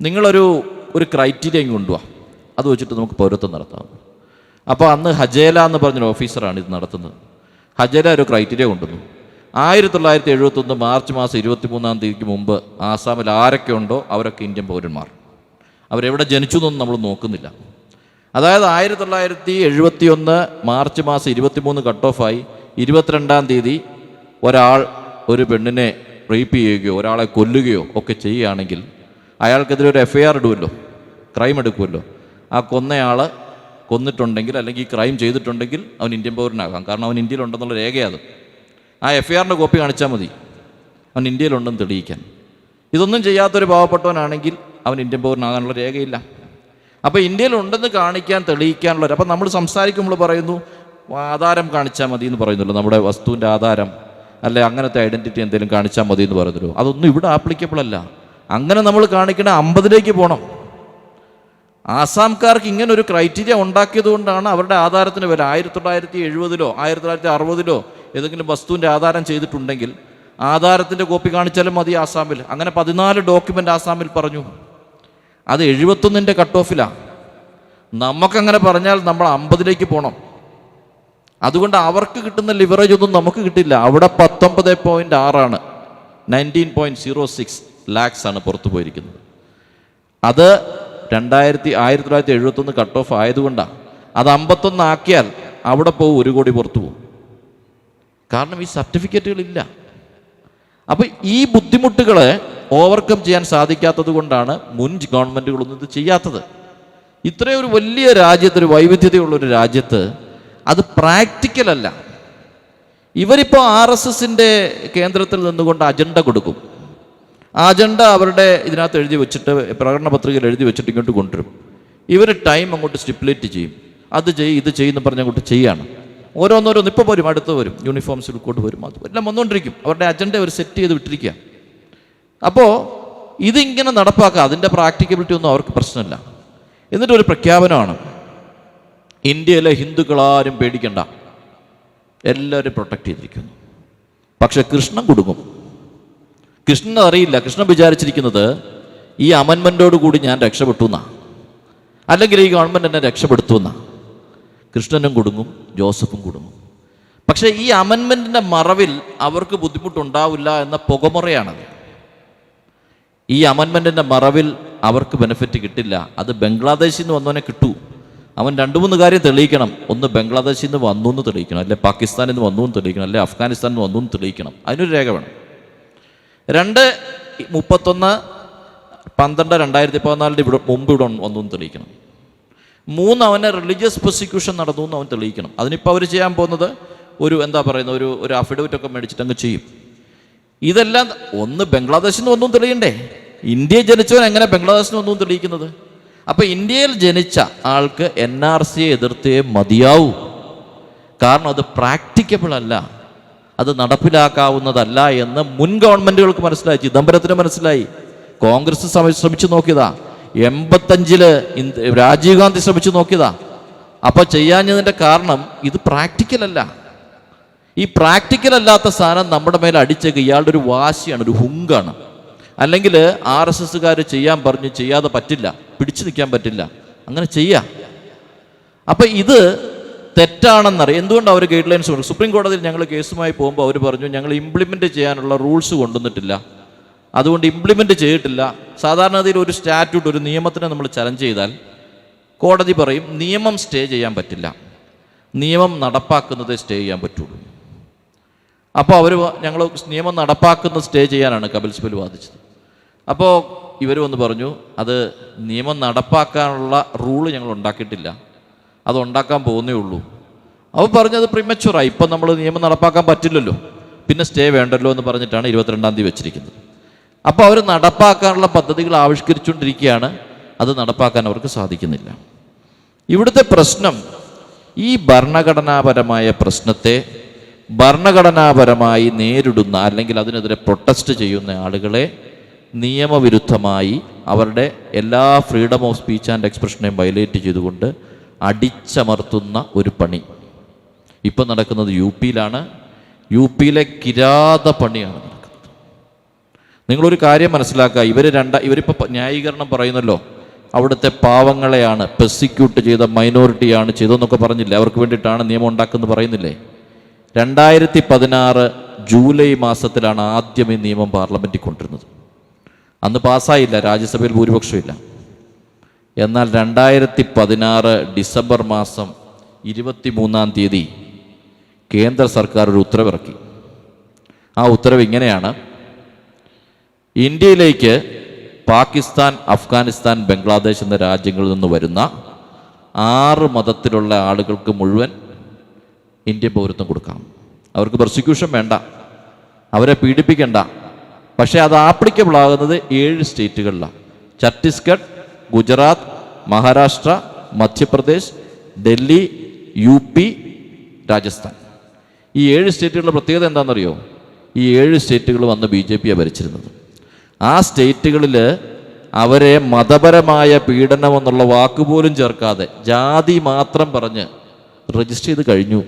നിങ്ങളൊരു ക്രൈറ്റീരിയ കൊണ്ടുപോവാം, അത് വെച്ചിട്ട് നമുക്ക് പൗരത്വം നടത്താം. അപ്പോൾ അന്ന് ഹജേല എന്ന് പറഞ്ഞൊരു ഓഫീസറാണ് ഇത് നടത്തുന്നത്. ഹജേല ഒരു ക്രൈറ്റീരിയ കൊണ്ടുവന്നു. 1971 മാർച്ച് മാസം 23-ാം തീയതിക്ക് മുമ്പ് ആസാമിൽ ആരൊക്കെ ഉണ്ടോ അവരൊക്കെ ഇന്ത്യൻ പൗരന്മാർ. അവരെവിടെ ജനിച്ചു എന്നൊന്നും നമ്മൾ നോക്കുന്നില്ല. അതായത് 1971 മാർച്ച് മാസം 23 കട്ട് ഓഫായി 22-ാം തീയതി ഒരാൾ ഒരു പെണ്ണിനെ റേപ്പ് ചെയ്യുകയോ ഒരാളെ കൊല്ലുകയോ ഒക്കെ ചെയ്യുകയാണെങ്കിൽ അയാൾക്കെതിരെ ഒരു FIR ഇടുമല്ലോ, ക്രൈം എടുക്കുമല്ലോ. ആ കൊന്നയാൾ കൊന്നിട്ടുണ്ടെങ്കിൽ അല്ലെങ്കിൽ ഈ ക്രൈം ചെയ്തിട്ടുണ്ടെങ്കിൽ അവൻ ഇന്ത്യൻ പൗരനാകാം. കാരണം അവൻ ഇന്ത്യയിലുണ്ടെന്നുള്ള രേഖയത്. ആ FIR-ൻ്റെ കോപ്പി കാണിച്ചാൽ മതി അവൻ ഇന്ത്യയിലുണ്ടെന്ന് തെളിയിക്കാൻ. ഇതൊന്നും ചെയ്യാത്തൊരു പാവപ്പെട്ടവനാണെങ്കിൽ അവൻ ഇന്ത്യൻ പൗരനാകാനുള്ള രേഖയില്ല. അപ്പോൾ ഇന്ത്യയിൽ ഉണ്ടെന്ന് കാണിക്കാൻ തെളിയിക്കാനുള്ളവർ, അപ്പം നമ്മൾ സംസാരിക്കുമ്പോൾ പറയുന്നു ആധാരം കാണിച്ചാൽ മതി എന്ന് പറയുന്നല്ലോ, നമ്മുടെ വസ്തുവിൻ്റെ ആധാരം അല്ലെ അങ്ങനത്തെ ഐഡൻറ്റിറ്റി എന്തെങ്കിലും കാണിച്ചാൽ മതി എന്ന് പറയുന്നല്ലോ. അതൊന്നും ഇവിടെ ആപ്ലിക്കബിൾ അല്ല. അങ്ങനെ നമ്മൾ കാണിക്കണ 50ലേക്ക് പോകണം. ആസാംകാർക്ക് ഇങ്ങനെ ഒരു ക്രൈറ്റീരിയ ഉണ്ടാക്കിയത് കൊണ്ടാണ് അവരുടെ ആധാരത്തിന് വില 1970 1960 ഏതെങ്കിലും വസ്തുവിൻ്റെ ആധാരം ചെയ്തിട്ടുണ്ടെങ്കിൽ ആധാരത്തിൻ്റെ കോപ്പി കാണിച്ചാലും മതി ആസാമിൽ. അങ്ങനെ 14 ഡോക്യുമെൻ്റ് ആസാമിൽ പറഞ്ഞു. അത് 71 കട്ട് ഓഫിലാണ്. നമുക്കങ്ങനെ പറഞ്ഞാൽ നമ്മൾ 50ലേക്ക് പോകണം. അതുകൊണ്ട് അവർക്ക് കിട്ടുന്ന ലിവറേജ് ഒന്നും നമുക്ക് കിട്ടില്ല. അവിടെ 19.6 19.06 ലാക്സ് ആണ് പുറത്തു പോയിരിക്കുന്നത്. അത് 1971 കട്ട് ഓഫ് ആയതുകൊണ്ടാണ്. അത് 51 ആക്കിയാൽ അവിടെ പോകും 1 കോടി പുറത്തു പോകും. കാരണം ഈ സർട്ടിഫിക്കറ്റുകളില്ല. അപ്പോൾ ഈ ബുദ്ധിമുട്ടുകളെ ഓവർകം ചെയ്യാൻ സാധിക്കാത്തത് കൊണ്ടാണ് മുൻ ഗവൺമെൻറ്റുകളൊന്നും ഇത് ചെയ്യാത്തത്. ഇത്രയും ഒരു വലിയ രാജ്യത്ത്, ഒരു വൈവിധ്യതയുള്ളൊരു രാജ്യത്ത് അത് പ്രാക്ടിക്കലല്ല. ഇവരിപ്പോൾ RSSൻ്റെ കേന്ദ്രത്തിൽ നിന്നുകൊണ്ട് അജണ്ട കൊടുക്കും. ആ അജണ്ട അവരുടെ ഇതിനകത്ത് എഴുതി വെച്ചിട്ട്, പ്രകടന പത്രികയിൽ എഴുതി വെച്ചിട്ട് ഇങ്ങോട്ട് കൊണ്ടുവരും. ഇവർ ടൈം അങ്ങോട്ട് സ്റ്റിപ്പുലേറ്റ് ചെയ്യും. അത് ഇത് ചെയ്യുമെന്ന് പറഞ്ഞ് അങ്ങോട്ട് ചെയ്യാണ്. ഓരോന്നോരോന്ന് ഇപ്പോൾ വരും, അടുത്ത് വരും, യൂണിഫോം സിവിൽ കോഡ് വരും, അത് എല്ലാം വന്നുകൊണ്ടിരിക്കും. അവരുടെ അജണ്ട അവർ സെറ്റ് ചെയ്ത് വിട്ടിരിക്കുക. അപ്പോൾ ഇതിങ്ങനെ നടപ്പാക്കുക, അതിൻ്റെ പ്രാക്ടിക്കബിലിറ്റി ഒന്നും അവർക്ക് പ്രശ്നമില്ല. എന്നിട്ടൊരു പ്രഖ്യാപനമാണ്, ഇന്ത്യയിലെ ഹിന്ദുക്കളാരും പേടിക്കണ്ട, എല്ലാവരും പ്രൊട്ടക്റ്റ് ചെയ്തിരിക്കുന്നു. പക്ഷെ കൃഷ്ണൻ കുടുങ്ങും. കൃഷ്ണൻ അറിയില്ല. കൃഷ്ണൻ വിചാരിച്ചിരിക്കുന്നത് ഈ അമൻമെൻറ്റോട് കൂടി ഞാൻ രക്ഷപ്പെട്ടു എന്നാണ്, അല്ലെങ്കിൽ ഈ ഗവൺമെൻറ് എന്നെ രക്ഷപ്പെടുത്തുമെന്നാണ്. കൃഷ്ണനും കുടുങ്ങും, ജോസഫും കുടുങ്ങും. പക്ഷേ ഈ അമൻമെൻറ്റിൻ്റെ മറവിൽ അവർക്ക് ബുദ്ധിമുട്ടുണ്ടാവില്ല എന്ന പുകമുറയാണത്. ഈ അമൻമെൻറ്റിൻ്റെ മറവിൽ അവർക്ക് ബെനിഫിറ്റ് കിട്ടില്ല. അത് ബംഗ്ലാദേശിൽ നിന്ന് വന്നവനെ കിട്ടൂ. അവൻ 2-3 കാര്യം തെളിയിക്കണം. ഒന്ന്, ബംഗ്ലാദേശിൽ നിന്ന് വന്നു എന്ന് തെളിയിക്കണം, അല്ലെ പാകിസ്ഥാനിൽ നിന്ന് വന്നു എന്ന് തെളിയിക്കണം, അല്ലെ അഫ്ഗാനിസ്ഥാനിൽ നിന്ന് വന്നു എന്ന് തെളിയിക്കണം. അതിനൊരു രേഖ വേണം. 2, 31/12/2014 ഇവിടെ മുമ്പ് ഇവിടെ വന്നു എന്ന് തെളിയിക്കണം. 3, അവനെ റിലീജിയസ് പ്രോസിക്യൂഷൻ നടന്നു എന്ന് അവൻ തെളിയിക്കണം. അതിനിപ്പോൾ അവർ ചെയ്യാൻ പോകുന്നത് ഒരു അഫിഡവിറ്റൊക്കെ മേടിച്ചിട്ട് അങ്ങ് ചെയ്യും. ഇതെല്ലാം ഒന്ന് ബംഗ്ലാദേശിൽ നിന്ന് ഒന്നും തെളിയണ്ടേ? ഇന്ത്യയിൽ ജനിച്ചവൻ എങ്ങനെ ബംഗ്ലാദേശിൽ നിന്ന് ഒന്നും തെളിയിക്കുന്നത്? അപ്പോൾ ഇന്ത്യയിൽ ജനിച്ച ആൾക്ക് NRCയെ എതിർത്തേ മതിയാവൂ. കാരണം അത് പ്രാക്ടിക്കബിൾ അല്ല, അത് നടപ്പിലാക്കാവുന്നതല്ല എന്ന് മുൻ ഗവൺമെൻറ്റുകൾക്ക് മനസ്സിലായി. ചിദംബരത്തിന് മനസ്സിലായി. കോൺഗ്രസ് ശ്രമിച്ചു നോക്കിയതാ. 85 രാജീവ് ഗാന്ധി ശ്രമിച്ചു നോക്കിയതാ. അപ്പോൾ ചെയ്യാഞ്ഞതിൻ്റെ കാരണം ഇത് പ്രാക്ടിക്കലല്ല. ഈ പ്രാക്ടിക്കൽ അല്ലാത്ത സാധനം നമ്മുടെ മേലെ അടിച്ചേക്ക് ഇയാളുടെ ഒരു വാശിയാണ്, ഒരു ഹുങ്കാണ്. അല്ലെങ്കിൽ RSSകാർ ചെയ്യാൻ പറഞ്ഞു, ചെയ്യാതെ പറ്റില്ല, പിടിച്ചു നിൽക്കാൻ പറ്റില്ല, അങ്ങനെ ചെയ്യാം. അപ്പം ഇത് തെറ്റാണെന്നറിയാം. എന്തുകൊണ്ട് അവർ ഗൈഡ് ലൈൻസ് പറഞ്ഞു? സുപ്രീം കോടതിയിൽ ഞങ്ങൾ കേസുമായി പോകുമ്പോൾ അവർ പറഞ്ഞു ഞങ്ങൾ ഇംപ്ലിമെൻറ്റ് ചെയ്യാനുള്ള റൂൾസ് കൊണ്ടുവന്നിട്ടില്ല, അതുകൊണ്ട് ഇംപ്ലിമെൻറ്റ് ചെയ്തിട്ടില്ല. സാധാരണഗതിയിൽ ഒരു സ്റ്റാറ്റ്യൂട്ട്, ഒരു നിയമത്തിനെ നമ്മൾ ചലഞ്ച് ചെയ്താൽ കോടതി പറയും നിയമം സ്റ്റേ ചെയ്യാൻ പറ്റില്ല, നിയമം നടപ്പാക്കുന്നത് സ്റ്റേ ചെയ്യാൻ പറ്റുള്ളൂ. അപ്പോൾ ഞങ്ങൾ നിയമം നടപ്പാക്കുന്നത് സ്റ്റേ ചെയ്യാനാണ് കപിൽ സിബൽ വാദിച്ചത്. അപ്പോൾ ഇവർ വന്ന് പറഞ്ഞു അത് നിയമം നടപ്പാക്കാനുള്ള റൂള് ഞങ്ങൾ ഉണ്ടാക്കിയിട്ടില്ല, അത് ഉണ്ടാക്കാൻ പോകുന്നേ ഉള്ളൂ. അവർ പറഞ്ഞത് പ്രിമച്വറായി, ഇപ്പം നമ്മൾ നിയമം നടപ്പാക്കാൻ പറ്റില്ലല്ലോ, പിന്നെ സ്റ്റേ വേണ്ടല്ലോ എന്ന് പറഞ്ഞിട്ടാണ് 22-ാം തീയതി വെച്ചിരിക്കുന്നത്. അപ്പോൾ അവർ നടപ്പാക്കാനുള്ള പദ്ധതികൾ ആവിഷ്കരിച്ചുകൊണ്ടിരിക്കുകയാണ്. അത് നടപ്പാക്കാൻ അവർക്ക് സാധിക്കുന്നില്ല. ഇവിടുത്തെ പ്രശ്നം ഈ ഭരണഘടനാപരമായ പ്രശ്നത്തെ ഭരണഘടനാപരമായി നേരിടുന്ന അല്ലെങ്കിൽ അതിനെതിരെ പ്രൊട്ടസ്റ്റ് ചെയ്യുന്ന ആളുകളെ നിയമവിരുദ്ധമായി അവരുടെ എല്ലാ ഫ്രീഡം ഓഫ് സ്പീച്ച് ആൻഡ് എക്സ്പ്രഷനെയും വയലേറ്റ് ചെയ്തുകൊണ്ട് അടിച്ചമർത്തുന്ന ഒരു പണി ഇപ്പം നടക്കുന്നത് UP-യിലാണ്. UP-യിലെ കിരാത പണിയാണ് നടക്കുന്നത്. നിങ്ങളൊരു കാര്യം മനസ്സിലാക്കുക, ഇവരിപ്പോൾ ന്യായീകരണം പറയുന്നല്ലോ, അവിടുത്തെ പാവങ്ങളെയാണ് പെർസിക്യൂട്ട് ചെയ്ത മൈനോറിറ്റിയാണ് ചെയ്തതെന്നൊക്കെ പറഞ്ഞില്ലേ, അവർക്ക് വേണ്ടിയിട്ടാണ് നിയമം ഉണ്ടാക്കുന്നത് പറയുന്നില്ലേ. 2016 ജൂലൈ മാസത്തിലാണ് ആദ്യം ഈ നിയമം പാർലമെൻറ്റിൽ കൊണ്ടുവരുന്നത്. അന്ന് പാസ്സായില്ല, രാജ്യസഭയിൽ ഭൂരിപക്ഷമില്ല. എന്നാൽ 2016 ഡിസംബർ മാസം 23-ാം തീയതി കേന്ദ്ര സർക്കാർ ഒരു ഉത്തരവിറക്കി. ആ ഉത്തരവ് ഇങ്ങനെയാണ്: ഇന്ത്യയിലേക്ക് പാകിസ്ഥാൻ, അഫ്ഗാനിസ്ഥാൻ, ബംഗ്ലാദേശ് എന്ന രാജ്യങ്ങളിൽ നിന്ന് വരുന്ന 6 മതത്തിലുള്ള ആളുകൾക്ക് മുഴുവൻ ഇന്ത്യൻ പൗരത്വം കൊടുക്കാം. അവർക്ക് പ്രോസിക്യൂഷൻ വേണ്ട, അവരെ പീഡിപ്പിക്കണ്ട, പക്ഷേ അത് ആപ്ലിക്കബിൾ ആകുന്നത് 7 സ്റ്റേറ്റുകളിലാണ്. ഛത്തീസ്ഗഡ്, ഗുജറാത്ത്, മഹാരാഷ്ട്ര, മധ്യപ്രദേശ്, ഡൽഹി, UP, രാജസ്ഥാൻ. ഈ 7 സ്റ്റേറ്റുകളുടെ പ്രത്യേകത എന്താണെന്നറിയോ? ഈ 7 സ്റ്റേറ്റുകൾ വന്ന് BJP ഭരിച്ചിരുന്നത്. ആ സ്റ്റേറ്റുകളിൽ അവരെ മതപരമായ പീഡനം എന്നുള്ള വാക്കുപോലും ചേർക്കാതെ ജാതി മാത്രം പറഞ്ഞ് രജിസ്റ്റർ ചെയ്ത് കഴിഞ്ഞു.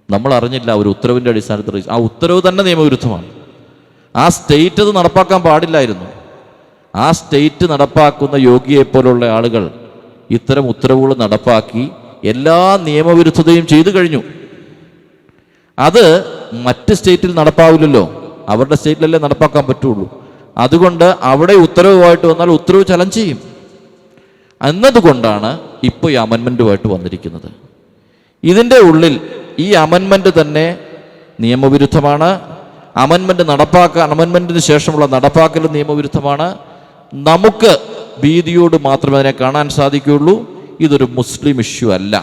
നമ്മൾ അറിഞ്ഞില്ല, ഒരു ഉത്തരവിൻ്റെ അടിസ്ഥാനത്തിൽ. ആ ഉത്തരവ് തന്നെ നിയമവിരുദ്ധമാണ്. ആ സ്റ്റേറ്റ് അത് നടപ്പാക്കാൻ പാടില്ലായിരുന്നു. ആ സ്റ്റേറ്റ് നടപ്പാക്കുന്ന യോഗിയെപ്പോലുള്ള ആളുകൾ ഇത്തരം ഉത്തരവുകൾ നടപ്പാക്കി എല്ലാ നിയമവിരുദ്ധതയും ചെയ്തു കഴിഞ്ഞു. അത് മറ്റ് സ്റ്റേറ്റിൽ നടപ്പാവില്ലല്ലോ, അവരുടെ സ്റ്റേറ്റിലല്ലേ നടപ്പാക്കാൻ പറ്റുള്ളൂ. അതുകൊണ്ട് അവിടെ ഉത്തരവുമായിട്ട് വന്നാൽ ഉത്തരവ് ചലഞ്ച് ചെയ്യും എന്നതുകൊണ്ടാണ് ഇപ്പോൾ ഈ അമെൻമെൻറ്റുമായിട്ട് വന്നിരിക്കുന്നത്. ഇതിൻ്റെ ഉള്ളിൽ ഈ അമെൻമെൻറ്റ് തന്നെ നിയമവിരുദ്ധമാണ്. അമെൻമെൻറ്റിന് ശേഷമുള്ള നടപ്പാക്കൽ നിയമവിരുദ്ധമാണ്. നമുക്ക് ഭീതിയോട് മാത്രമേ അതിനെ കാണാൻ സാധിക്കുകയുള്ളൂ. ഇതൊരു മുസ്ലിം ഇഷ്യൂ അല്ല,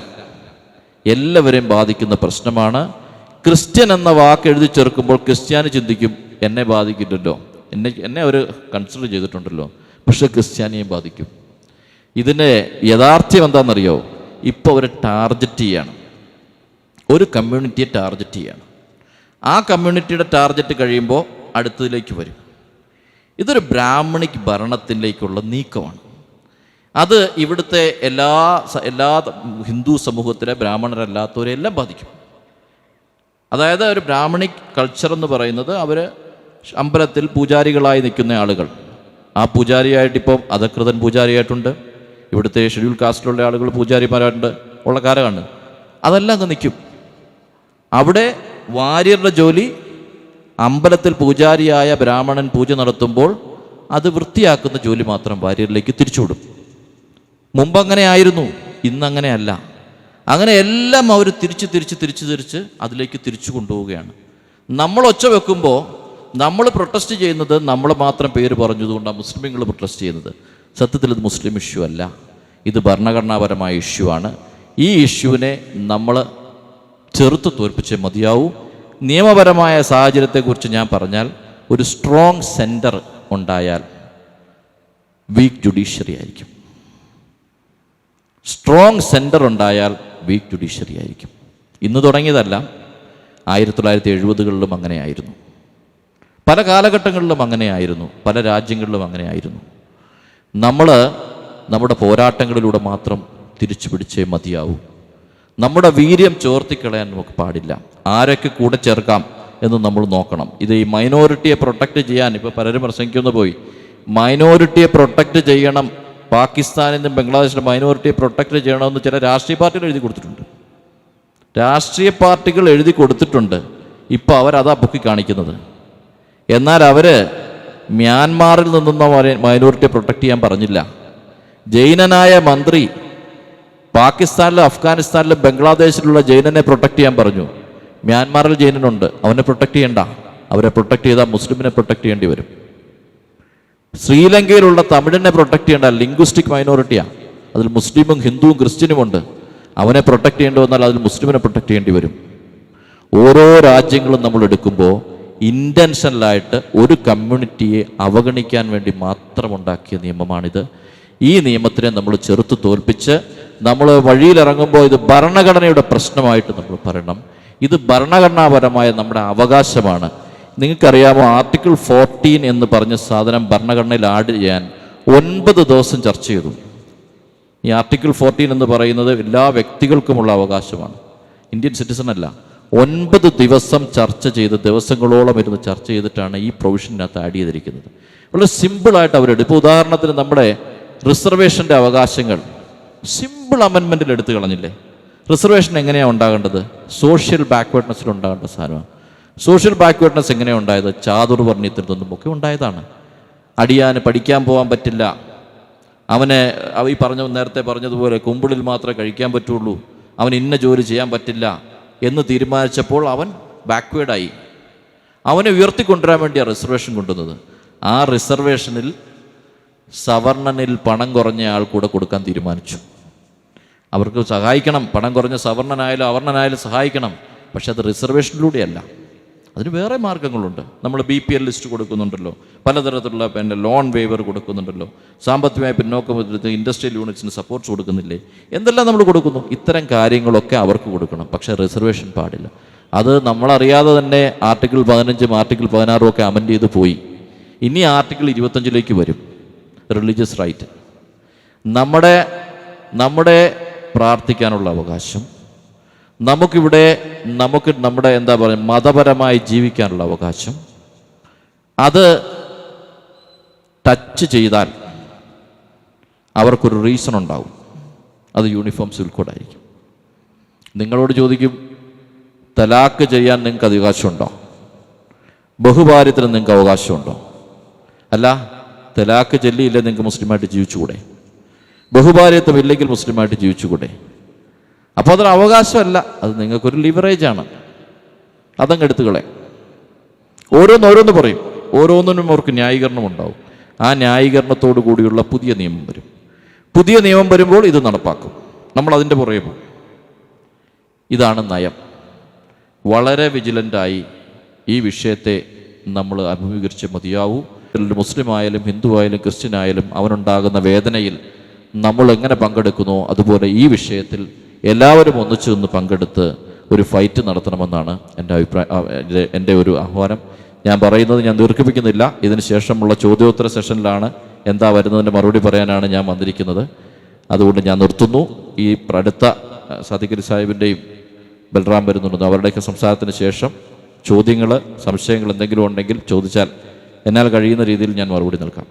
എല്ലാവരെയും ബാധിക്കുന്ന പ്രശ്നമാണ്. ക്രിസ്ത്യൻ എന്ന വാക്ക് എഴുതി ചേർക്കുമ്പോൾ ക്രിസ്ത്യാനി ചിന്തിക്കും, എന്നെ ബാധിക്കില്ലല്ലോ, എന്നെ അവർ കൺസിഡർ ചെയ്തിട്ടുണ്ടല്ലോ, പക്ഷെ ക്രിസ്ത്യാനിയെ ബാധിക്കും. ഇതിൻ്റെ യഥാർത്ഥ്യം എന്താണെന്നറിയോ? ഇപ്പോൾ അവർ ടാർഗറ്റ് ചെയ്യാണ്, ഒരു കമ്മ്യൂണിറ്റിയെ ടാർഗറ്റ് ചെയ്യാണ്. ആ കമ്മ്യൂണിറ്റിയുടെ ടാർഗറ്റ് കഴിയുമ്പോൾ അടുത്തതിലേക്ക് വരും. ഇതൊരു ബ്രാഹ്മണിക് ഭരണത്തിലേക്കുള്ള നീക്കമാണ്. അത് ഇവിടുത്തെ എല്ലാ ഹിന്ദു സമൂഹത്തിലെ ബ്രാഹ്മണരല്ലാത്തവരെല്ലാം ബാധിക്കും. അതായത് ഒരു ബ്രാഹ്മണിക് കൾച്ചർ എന്ന് പറയുന്നത് അവർ അമ്പലത്തിൽ പൂജാരികളായി നിൽക്കുന്ന ആളുകൾ. ആ പൂജാരിയായിട്ട് ഇപ്പം അധകൃതൻ പൂജാരിയായിട്ടുണ്ട്, ഇവിടുത്തെ ഷെഡ്യൂൾ കാസ്റ്റിലുള്ള ആളുകൾ പൂജാരിമാരായിട്ടുണ്ട്, ഉള്ള കാലമാണ്. അതെല്ലാം അങ്ങ് നിൽക്കും. അവിടെ വാര്യരുടെ ജോലി, അമ്പലത്തിൽ പൂജാരിയായ ബ്രാഹ്മണൻ പൂജ നടത്തുമ്പോൾ അത് വൃത്തിയാക്കുന്ന ജോലി മാത്രം വാര്യരിലേക്ക് തിരിച്ചുവിടും. മുമ്പ് അങ്ങനെ ആയിരുന്നു, ഇന്നങ്ങനെയല്ല. അങ്ങനെ എല്ലാം അവർ തിരിച്ച് അതിലേക്ക് തിരിച്ചു കൊണ്ടുപോവുകയാണ്. നമ്മൾ ഒച്ച വെക്കുമ്പോൾ നമ്മൾ പ്രൊട്ടസ്റ്റ് ചെയ്യുന്നത് നമ്മൾ മാത്രം പേര് പറഞ്ഞതുകൊണ്ടാണ് മുസ്ലിങ്ങൾ പ്രൊട്ടസ്റ്റ് ചെയ്യുന്നത്. സത്യത്തിൽ ഇത് മുസ്ലിം ഇഷ്യൂ അല്ല, ഇത് ഭരണഘടനാപരമായ ഇഷ്യൂ ആണ്. ഈ ഇഷ്യൂവിനെ നമ്മൾ ചെറുത്ത് തോൽപ്പിച്ചേ മതിയാവൂ. നിയമപരമായ സാഹചര്യത്തെക്കുറിച്ച് ഞാൻ പറഞ്ഞാൽ, ഒരു സ്ട്രോങ് സെൻറ്റർ ഉണ്ടായാൽ വീക്ക് ജുഡീഷ്യറി ആയിരിക്കും. സ്ട്രോങ് സെൻറ്റർ ഉണ്ടായാൽ വീക്ക് ജുഡീഷ്യറി ആയിരിക്കും. ഇന്ന് തുടങ്ങിയതല്ല, 1970കളിലും അങ്ങനെയായിരുന്നു, പല കാലഘട്ടങ്ങളിലും അങ്ങനെയായിരുന്നു, പല രാജ്യങ്ങളിലും അങ്ങനെയായിരുന്നു. നമ്മൾ നമ്മുടെ പോരാട്ടങ്ങളിലൂടെ മാത്രം തിരിച്ചു പിടിച്ചേ മതിയാവൂ. നമ്മുടെ വീര്യം ചോർത്തിക്കളയാൻ നമുക്ക് പാടില്ല. ആരൊക്കെ കൂടെ ചേർക്കാം എന്ന് നമ്മൾ നോക്കണം. ഇത് ഈ മൈനോറിറ്റിയെ പ്രൊട്ടക്റ്റ് ചെയ്യാൻ ഇപ്പോൾ പലരും പ്രസംഗിക്കുന്നു പോയി. മൈനോറിറ്റിയെ പ്രൊട്ടക്റ്റ് ചെയ്യണം, പാകിസ്ഥാനിൽ നിന്നും ബംഗ്ലാദേശിലെ മൈനോറിറ്റിയെ പ്രൊട്ടക്റ്റ് ചെയ്യണമെന്ന് ചില രാഷ്ട്രീയ പാർട്ടികൾ എഴുതി കൊടുത്തിട്ടുണ്ട്. രാഷ്ട്രീയ പാർട്ടികൾ എഴുതി കൊടുത്തിട്ടുണ്ട്. ഇപ്പോൾ അവരതാ പൊക്കി കാണിക്കുന്നത്. എന്നാൽ അവർ മ്യാൻമാറിൽ നിന്നൊന്നും മൈനോറിറ്റിയെ പ്രൊട്ടക്റ്റ് ചെയ്യാൻ പറഞ്ഞില്ല. ജൈനനായ മന്ത്രി പാകിസ്ഥാനിലും അഫ്ഗാനിസ്ഥാനിലും ബംഗ്ലാദേശിലുള്ള ജൈനനെ പ്രൊട്ടക്റ്റ് ചെയ്യാൻ പറഞ്ഞു. മ്യാൻമാറിൽ ജൈനനുണ്ട്, അവനെ പ്രൊട്ടക്റ്റ് ചെയ്യണ്ട. അവരെ പ്രൊട്ടക്റ്റ് ചെയ്താൽ മുസ്ലിമിനെ പ്രൊട്ടക്റ്റ് ചെയ്യേണ്ടി വരും. ശ്രീലങ്കയിലുള്ള തമിഴിനെ പ്രൊട്ടക്റ്റ് ചെയ്യേണ്ട, ലിംഗ്വിസ്റ്റിക് മൈനോറിറ്റിയാണ്, അതിൽ മുസ്ലിമും ഹിന്ദുവും ക്രിസ്ത്യനുമുണ്ട്. അവനെ പ്രൊട്ടക്റ്റ് ചെയ്യേണ്ടി വന്നാൽ അതിൽ മുസ്ലിമിനെ പ്രൊട്ടക്റ്റ് ചെയ്യേണ്ടി വരും. ഓരോ രാജ്യങ്ങളും നമ്മൾ എടുക്കുമ്പോൾ ഇൻറ്റൻഷനലായിട്ട് ഒരു കമ്മ്യൂണിറ്റിയെ അവഗണിക്കാൻ വേണ്ടി മാത്രം ഉണ്ടാക്കിയ നിയമമാണിത്. ഈ നിയമത്തിനെ നമ്മൾ ചെറുത്ത് തോൽപ്പിച്ച് നമ്മൾ വഴിയിലിറങ്ങുമ്പോൾ ഇത് ഭരണഘടനയുടെ പ്രശ്നമായിട്ട് നമ്മൾ പറയണം. ഇത് ഭരണഘടനാപരമായ നമ്മുടെ അവകാശമാണ്. നിങ്ങൾക്കറിയാമോ, ആർട്ടിക്കിൾ 14 എന്ന് പറഞ്ഞ സാധനം ഭരണഘടനയിൽ ആഡ് ചെയ്യാൻ 9 ദിവസം ചർച്ച ചെയ്തു. ഈ ആർട്ടിക്കിൾ 14 എന്ന് പറയുന്നത് എല്ലാ വ്യക്തികൾക്കുമുള്ള അവകാശമാണ്, ഇന്ത്യൻ സിറ്റിസൺ അല്ല. 9 ദിവസം ചർച്ച ചെയ്ത്, ദിവസങ്ങളോളം ഇരുന്ന് ചർച്ച ചെയ്തിട്ടാണ് ഈ പ്രൊവിഷനകത്ത് ആഡ് ചെയ്തിരിക്കുന്നത്. വളരെ സിമ്പിളായിട്ട് അവരെടുക്കും. ഇപ്പോൾ ഉദാഹരണത്തിന് നമ്മുടെ റിസർവേഷൻ്റെ അവകാശങ്ങൾ സിമ്പിൾ അമെൻമെൻറ്റിൽ എടുത്തു കളഞ്ഞില്ലേ? റിസർവേഷൻ എങ്ങനെയാണ് ഉണ്ടാകേണ്ടത്? സോഷ്യൽ ബാക്ക്വേർഡ്നെസ്സിൽ ഉണ്ടാകേണ്ട സാധനമാണ്. സോഷ്യൽ ബാക്ക്വേർഡ്നെസ് എങ്ങനെയാണ് ഉണ്ടായത്? ചാതുർവർണ്ണയത്തിൽ നിന്നുമൊക്കെ ഉണ്ടായതാണ്. അടിയാന് പഠിക്കാൻ പോകാൻ പറ്റില്ല, അവനെ ഈ നേരത്തെ പറഞ്ഞതുപോലെ കുമ്പിളിൽ മാത്രമേ കഴിക്കാൻ പറ്റുള്ളൂ, അവൻ ഇന്ന ജോലി ചെയ്യാൻ പറ്റില്ല എന്ന് തീരുമാനിച്ചപ്പോൾ അവൻ ബാക്ക്വേർഡായി. അവനെ ഉയർത്തിക്കൊണ്ടുവരാൻ വേണ്ടിയാണ് റിസർവേഷൻ കൊണ്ടുവന്നത്. ആ റിസർവേഷനിൽ സവർണനിൽ പണം കുറഞ്ഞ ആൾ കൂടെ കൊടുക്കാൻ തീരുമാനിച്ചു. അവർക്ക് സഹായിക്കണം, പണം കുറഞ്ഞ സവർണനായാലും അവർണനായാലും സഹായിക്കണം. പക്ഷെ അത് റിസർവേഷനിലൂടെയല്ല, അതിന് വേറെ മാർഗങ്ങളുണ്ട്. നമ്മൾ BPL ലിസ്റ്റ് കൊടുക്കുന്നുണ്ടല്ലോ, പലതരത്തിലുള്ള ലോൺ വേവർ കൊടുക്കുന്നുണ്ടല്ലോ, സാമ്പത്തികമായി പിന്നോക്കം ഇൻഡസ്ട്രിയൽ യൂണിറ്റ്സിന് സപ്പോർട്ട്സ് കൊടുക്കുന്നില്ലേ, എന്തെല്ലാം നമ്മൾ കൊടുക്കുന്നു. ഇത്തരം കാര്യങ്ങളൊക്കെ അവർക്ക് കൊടുക്കണം, പക്ഷേ റിസർവേഷൻ പാടില്ല. അത് നമ്മളറിയാതെ തന്നെ ആർട്ടിക്കിൾ 15 ആർട്ടിക്കിൾ 16 ഒക്കെ അമെൻഡ് ചെയ്ത് പോയി. ഇനി ആർട്ടിക്കിൾ 25 വരും, റിലീജിയസ് റൈറ്റ്. നമ്മുടെ പ്രാർത്ഥിക്കാനുള്ള അവകാശം, നമുക്ക് നമ്മുടെ എന്താ പറയുക മതപരമായി ജീവിക്കാനുള്ള അവകാശം, അത് ടച്ച് ചെയ്താൽ അവർക്കൊരു റീസൺ ഉണ്ടാവും. അത് യൂണിഫോം സിവിൽ കോഡായിരിക്കും. നിങ്ങളോട് ചോദിക്കും, തലാക്ക് ചെയ്യാൻ നിങ്ങൾക്ക് അവകാശമുണ്ടോ? ബഹുഭാര്യത്തിന് നിങ്ങൾക്ക് അവകാശമുണ്ടോ? അല്ല, തലാക്ക് ചൊല്ലിയില്ലേ നിങ്ങൾക്ക് മുസ്ലിമായിട്ട് ജീവിച്ചുകൂടെ? ബഹുഭാര്യത്വം ഇല്ലെങ്കിൽ മുസ്ലിമായിട്ട് ജീവിച്ചുകൂടെ? അപ്പോൾ അതൊരു അവകാശമല്ല, അത് നിങ്ങൾക്കൊരു ലിവറേജാണ്. അതങ്ങ് എടുത്തുകളെ. ഓരോന്ന് പറയും, ഓരോന്നിനും അവർക്ക് ന്യായീകരണം ഉണ്ടാവും. ആ ന്യായീകരണത്തോടു കൂടിയുള്ള പുതിയ നിയമം വരും. പുതിയ നിയമം വരുമ്പോൾ ഇത് നടപ്പാക്കും, നമ്മൾ അതിൻ്റെ പുറകെ പോകും. ഇതാണ് നയം. വളരെ വിജിലൻ്റായി ഈ വിഷയത്തെ നമ്മൾ അഭിമുഖീകരിച്ച് മതിയാവൂ. മുസ്ലിം ആയാലും ഹിന്ദു ആയാലും ക്രിസ്ത്യൻ ആയാലും അവനുണ്ടാകുന്ന വേദനയിൽ നമ്മൾ എങ്ങനെ പങ്കെടുക്കുന്നോ അതുപോലെ ഈ വിഷയത്തിൽ എല്ലാവരും ഒന്നിച്ചു നിന്ന് പങ്കെടുത്ത് ഒരു ഫൈറ്റ് നടത്തണമെന്നാണ് എൻ്റെ എൻ്റെ ഒരു ആഹ്വാനം. ഞാൻ പറയുന്നത് ഞാൻ ദീർഘിപ്പിക്കുന്നില്ല. ഇതിന് ശേഷമുള്ള ചോദ്യോത്തര സെഷനിലാണ് എന്താ വരുന്നതിൻ്റെ മറുപടി പറയാനാണ് ഞാൻ വന്നിരിക്കുന്നത്. അതുകൊണ്ട് ഞാൻ നിർത്തുന്നു. ഈ അടുത്ത സാദിഖലി സാഹിബിൻ്റെയും ബൽറാം വരുന്നുണ്ട്, അവരുടെയൊക്കെ സംസാരത്തിന് ശേഷം ചോദ്യങ്ങൾ സംശയങ്ങൾ എന്തെങ്കിലും ഉണ്ടെങ്കിൽ ചോദിച്ചാൽ എന്നാൽ കഴിയുന്ന രീതിയിൽ ഞാൻ മറുപടി നൽകാം.